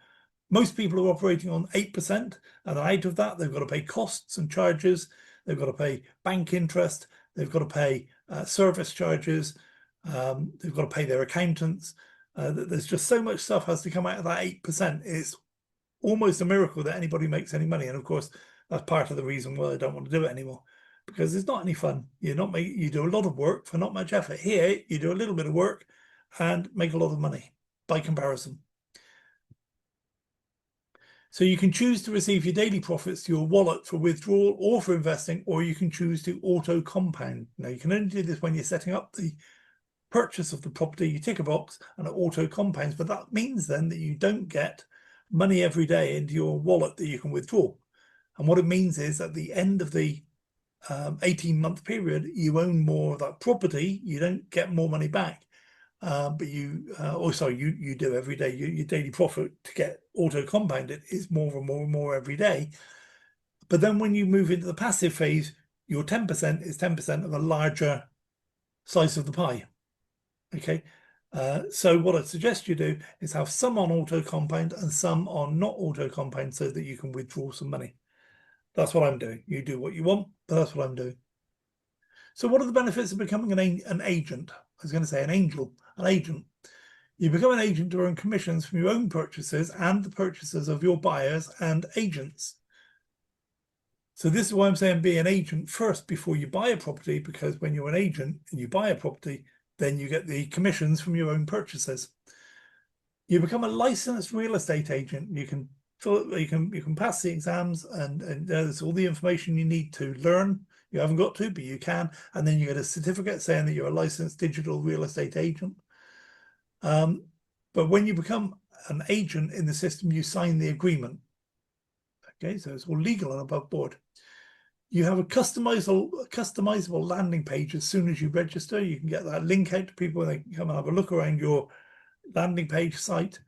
most people are operating on 8%, and out of that, they've got to pay costs and charges, they've got to pay bank interest, they've got to pay service charges, they've got to pay their accountants. There's just so much stuff has to come out of that 8%. It's almost a miracle that anybody makes any money. And of course, that's part of the reason why I don't want to do it anymore, because it's not any fun. You do a lot of work for not much effort. Here, you do a little bit of work and make a lot of money by comparison. So you can choose to receive your daily profits to your wallet for withdrawal or for investing, or you can choose to auto compound. Now, you can only do this when you're setting up the purchase of the property. You tick a box and it auto compounds, but that means then that you don't get money every day into your wallet that you can withdraw. And what it means is at the end of the 18-month period, you own more of that property. You don't get more money back, but you do every day. Your daily profit to get auto compounded is more and more and more every day. But then when you move into the passive phase, your 10% is 10% of a larger slice of the pie. Okay, so what I suggest you do is have some on auto compound and some on not auto compound, so that you can withdraw some money. That's what I'm doing. You do what you want, but that's what I'm doing. So what are the benefits of becoming an agent? I was going to say an angel, an agent. You become an agent to earn commissions from your own purchases and the purchases of your buyers and agents. So this is why I'm saying be an agent first before you buy a property, because when you're an agent and you buy a property, then you get the commissions from your own purchases. You become a licensed real estate agent. You can pass the exams, and there's all the information you need to learn. You haven't got to, but you can. And then you get a certificate saying that you're a licensed digital real estate agent. But when you become an agent in the system, you sign the agreement. Okay, so it's all legal and above board. You have a customizable landing page as soon as you register. You can get that link out to people, and they can come and have a look around your landing page site.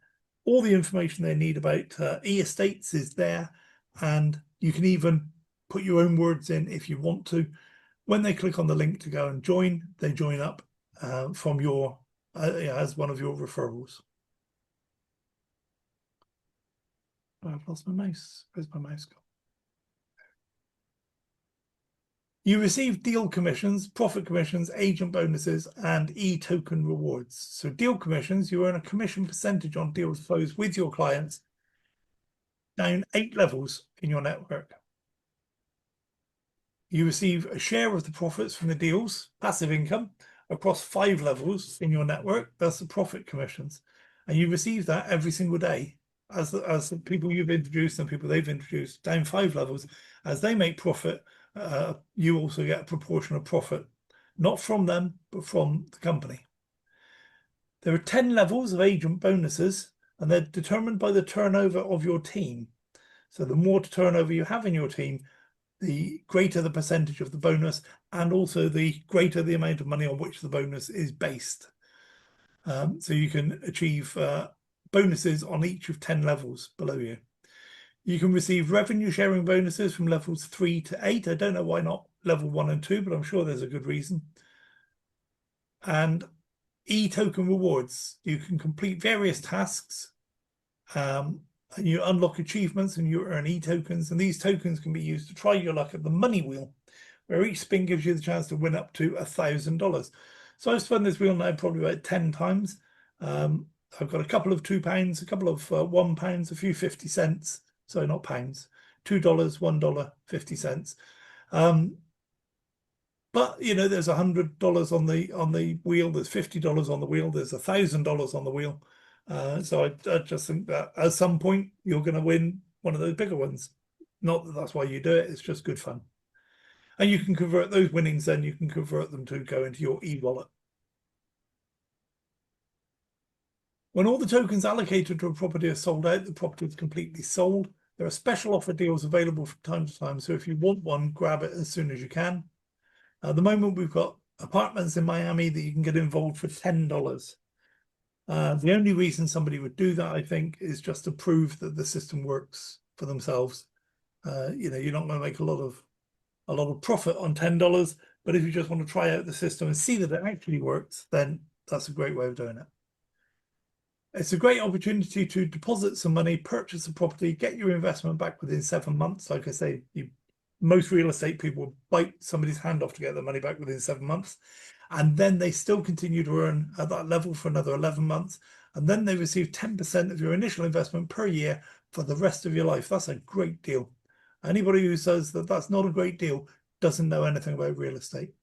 All the information they need about e-estates is there, and you can even put your own words in if you want to. When they click on the link to go and join, they join up from your as one of your referrals. Oh, I've lost my mouse. Where's my mouse gone? You receive deal commissions, profit commissions, agent bonuses, and e-token rewards. So deal commissions, you earn a commission percentage on deals closed with your clients down 8 levels in your network. You receive a share of the profits from the deals, passive income, across 5 levels in your network. That's the profit commissions. And you receive that every single day as the people you've introduced and people they've introduced down 5 levels. As they make profit, you also get a proportion of profit, not from them, but from the company. There are 10 levels of agent bonuses, and they're determined by the turnover of your team. So the more turnover you have in your team, the greater the percentage of the bonus, and also the greater the amount of money on which the bonus is based. So you can achieve bonuses on each of 10 levels below you. You can receive revenue sharing bonuses from levels 3 to 8. I don't know why not level 1 and 2, but I'm sure there's a good reason. And e-token rewards. You can complete various tasks and you unlock achievements and you earn e-tokens. And these tokens can be used to try your luck at the money wheel, where each spin gives you the chance to win up to $1,000. So I've spun this wheel now probably about 10 times. I've got a couple of £2, a couple of £1, a few 50 cents. Sorry, not pounds. $2, $1, 50 cents. But you know, there's $100 on the wheel. There's $50 on the wheel. There's $1,000 on the wheel. So I just think that at some point you're going to win one of those bigger ones. Not that that's why you do it. It's just good fun. And you can convert those winnings, then you can convert them to go into your e-wallet. When all the tokens allocated to a property are sold out, the property is completely sold. There are special offer deals available from time to time. So if you want one, grab it as soon as you can. At the moment, we've got apartments in Miami that you can get involved for $10. The only reason somebody would do that, I think, is just to prove that the system works for themselves. You know, you're not going to make a lot of profit on $10, but if you just want to try out the system and see that it actually works, then that's a great way of doing it. It's a great opportunity to deposit some money, purchase a property, get your investment back within 7 months. Like I say, most real estate people bite somebody's hand off to get their money back within 7 months. And then they still continue to earn at that level for another 11 months. And then they receive 10% of your initial investment per year for the rest of your life. That's a great deal. Anybody who says that that's not a great deal doesn't know anything about real estate.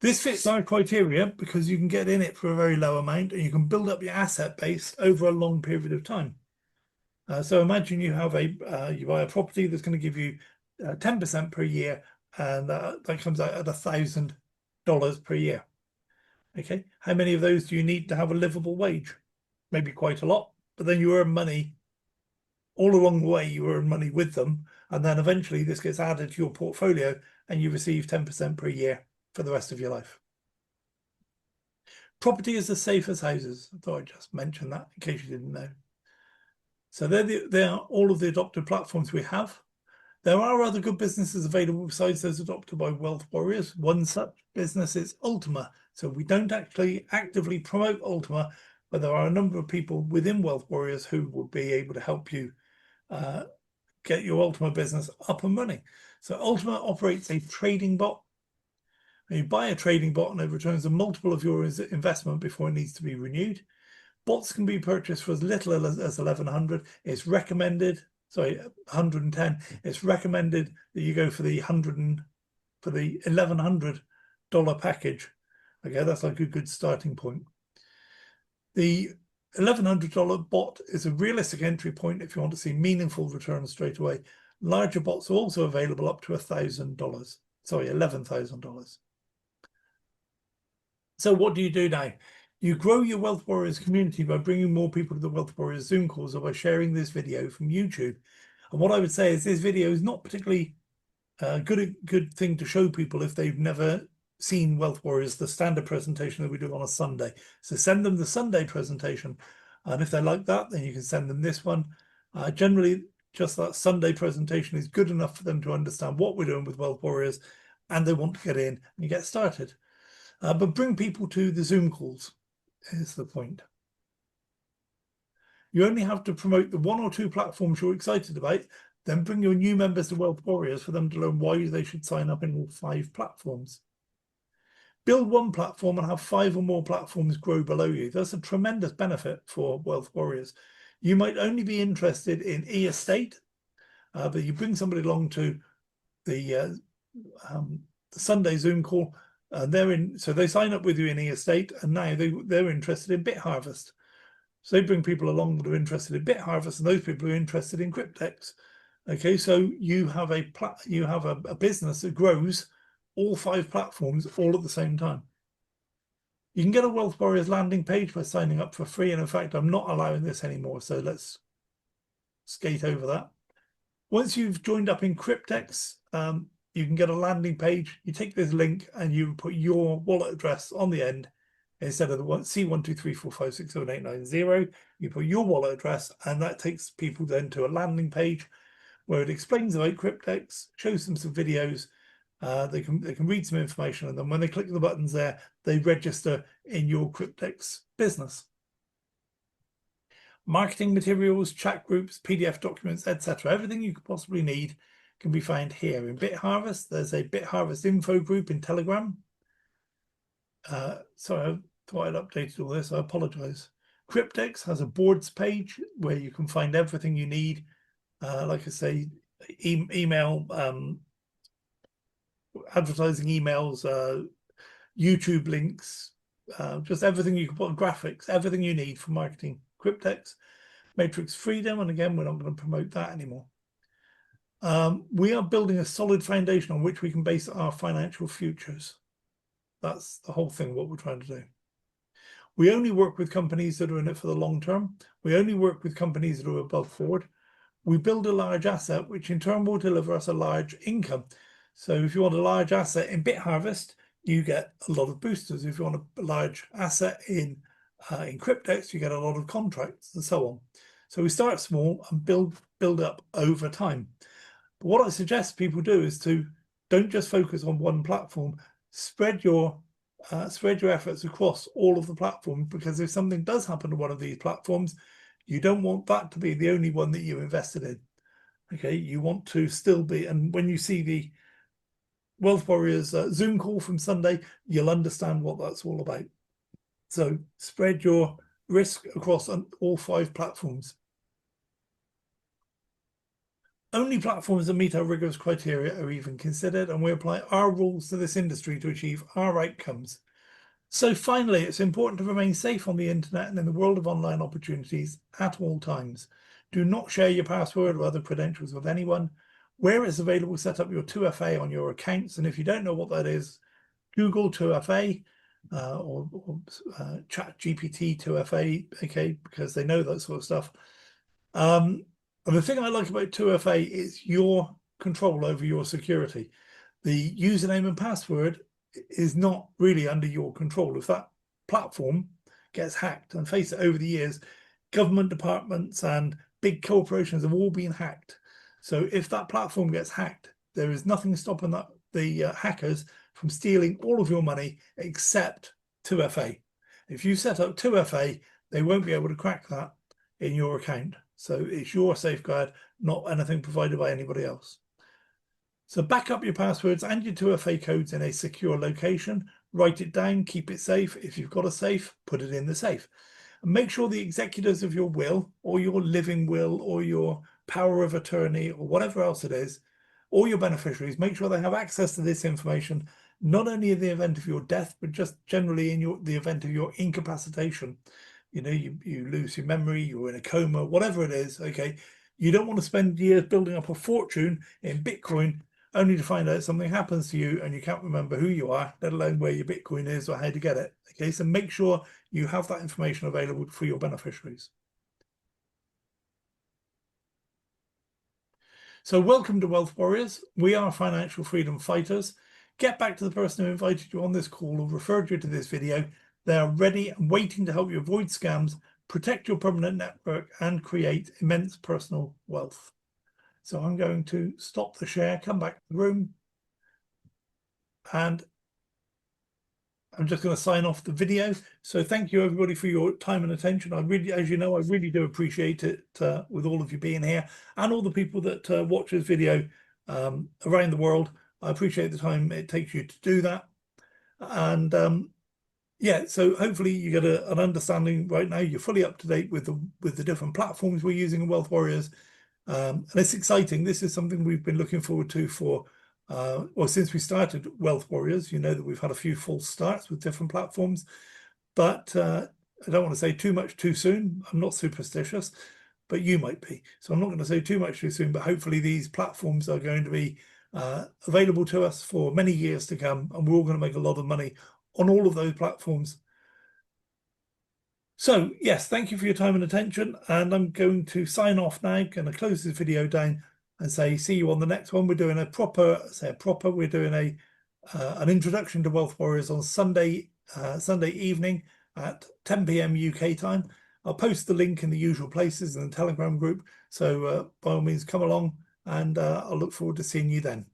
This fits our criteria because you can get in it for a very low amount and you can build up your asset base over a long period of time. So imagine you have you buy a property that's going to give you 10% per year, and that comes out at $1,000 per year. Okay, how many of those do you need to have a livable wage? Maybe quite a lot, but then you earn money all along the way. You earn money with them, and then eventually this gets added to your portfolio, and you receive 10% per year for the rest of your life. Property is as safe as houses. I thought I'd just mention that in case you didn't know. So they are all of the adopted platforms we have. There are other good businesses available besides those adopted by Wealth Warriors. One such business is Ultima. So we don't actually actively promote Ultima, but there are a number of people within Wealth Warriors who will be able to help you get your Ultima business up and running. So Ultima operates a trading bot. You buy a trading bot and it returns a multiple of your investment before it needs to be renewed. Bots can be purchased for as little as 1,100. It's recommended, sorry, 110. It's recommended that you go for the $1,100 package. Okay, that's like a good starting point. The $1,100 bot is a realistic entry point if you want to see meaningful returns straight away. Larger bots are also available up to $1,000. Sorry, $11,000. So what do you do now? You grow your Wealth Warriors community by bringing more people to the Wealth Warriors Zoom calls or by sharing this video from YouTube. And what I would say is this video is not particularly a good thing to show people if they've never seen Wealth Warriors, the standard presentation that we do on a Sunday. So send them the Sunday presentation. And if they like that, then you can send them this one. Generally, just that Sunday presentation is good enough for them to understand what we're doing with Wealth Warriors and they want to get in and get started. But bring people to the Zoom calls is the point. You only have to promote the 1 or 2 platforms you're excited about. Then bring your new members to Wealth Warriors for them to learn why they should sign up in all 5 platforms. Build one platform and have 5 or more platforms grow below you. That's a tremendous benefit for Wealth Warriors. You might only be interested in e-estate, but you bring somebody along to the Sunday Zoom call, and so they sign up with you in e-estate, and now they're interested in BitHarvest. So they bring people along that are interested in BitHarvest, and those people are interested in Cryptex. Okay, so you have a business that grows all 5 platforms all at the same time. You can get a Wealth Warriors landing page by signing up for free, and in fact, I'm not allowing this anymore, so let's skate over that. Once you've joined up in Cryptex, you can get a landing page. You take this link and you put your wallet address on the end instead of the C12345678990. You put your wallet address, and that takes people then to a landing page where it explains about Cryptex, shows them some videos. They can read some information, and then when they click the buttons there, they register in your Cryptex business. Marketing materials, chat groups, PDF documents, etc. Everything you could possibly need can be found here in BitHarvest. There's a BitHarvest info group in Telegram. Sorry, I thought I'd updated all this. I apologize. Cryptex has a boards page where you can find everything you need. Like I say, email, advertising emails, YouTube links, just everything you can put, graphics, everything you need for marketing. Cryptex, Matrix Freedom, and again, we're not going to promote that anymore. We are building a solid foundation on which we can base our financial futures. That's the whole thing, what we're trying to do. We only work with companies that are in it for the long term. We only work with companies that are above board. We build a large asset, which in turn will deliver us a large income. So if you want a large asset in BitHarvest, you get a lot of boosters. If you want a large asset in Cryptex, you get a lot of contracts and so on. So we start small and build up over time. But what I suggest people do is to don't just focus on one platform. Spread your efforts across all of the platforms, because if something does happen to one of these platforms, you don't want that to be the only one that you invested in. Okay, you want to still be, and when you see the Wealth Warriors Zoom call from Sunday, you'll understand what that's all about. So spread your risk across all 5 platforms. Only platforms that meet our rigorous criteria are even considered, and we apply our rules to this industry to achieve our outcomes. So finally, it's important to remain safe on the internet and in the world of online opportunities at all times. Do not share your password or other credentials with anyone. Where it's available, set up your 2FA on your accounts. And if you don't know what that is, Google 2FA or chat GPT 2FA, okay, because they know that sort of stuff. And the thing I like about 2FA is your control over your security. The username and password is not really under your control. If that platform gets hacked, and face it, over the years, government departments and big corporations have all been hacked. So if that platform gets hacked, there is nothing stopping the hackers from stealing all of your money except 2FA. If you set up 2FA, they won't be able to crack that in your account. So it's your safeguard, not anything provided by anybody else. So back up your passwords and your 2FA codes in a secure location. Write it down, keep it safe. If you've got a safe, put it in the safe. And make sure the executors of your will, or your living will, or your power of attorney, or whatever else it is, or your beneficiaries, make sure they have access to this information, not only in the event of your death, but just generally in the event of your incapacitation. You know, you lose your memory, you're in a coma, whatever it is, okay? You don't want to spend years building up a fortune in Bitcoin only to find out something happens to you and you can't remember who you are, let alone where your Bitcoin is or how to get it. Okay, so make sure you have that information available for your beneficiaries. So welcome to Wealth Warriors. We are financial freedom fighters. Get back to the person who invited you on this call or referred you to this video. They are ready and waiting to help you avoid scams, protect your permanent network, and create immense personal wealth. So I'm going to stop the share, come back to the room, and I'm just going to sign off the video. So thank you everybody for your time and attention. I really, as you know, I really do appreciate it with all of you being here and all the people that watch this video around the world. I appreciate the time it takes you to do that. And yeah, so hopefully you get an understanding right now. You're fully up to date with the different platforms we're using in Wealth Warriors. And it's exciting. This is something we've been looking forward to for well, since we started Wealth Warriors. You know that we've had a few false starts with different platforms, but I don't want to say too much too soon. I'm not superstitious, but you might be. So I'm not going to say too much too soon, but hopefully these platforms are going to be available to us for many years to come, and we're all going to make a lot of money on all of those platforms. So yes, thank you for your time and attention, and I'm going to sign off now. Going to close this video down and say see you on the next one. We're doing a proper, we're doing an introduction to Wealth Warriors on Sunday evening at 10 p.m. UK time. I'll post the link in the usual places in the Telegram group, so by all means come along, and I'll look forward to seeing you then.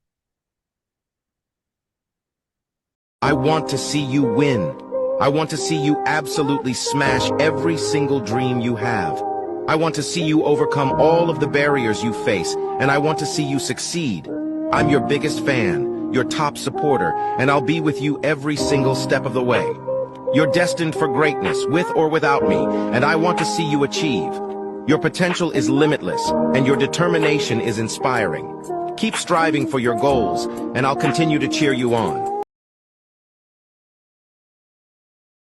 I want to see you win. I want to see you absolutely smash every single dream you have. I want to see you overcome all of the barriers you face, and I want to see you succeed. I'm your biggest fan, your top supporter, and I'll be with you every single step of the way. You're destined for greatness, with or without me, and I want to see you achieve. Your potential is limitless, and your determination is inspiring. Keep striving for your goals, and I'll continue to cheer you on.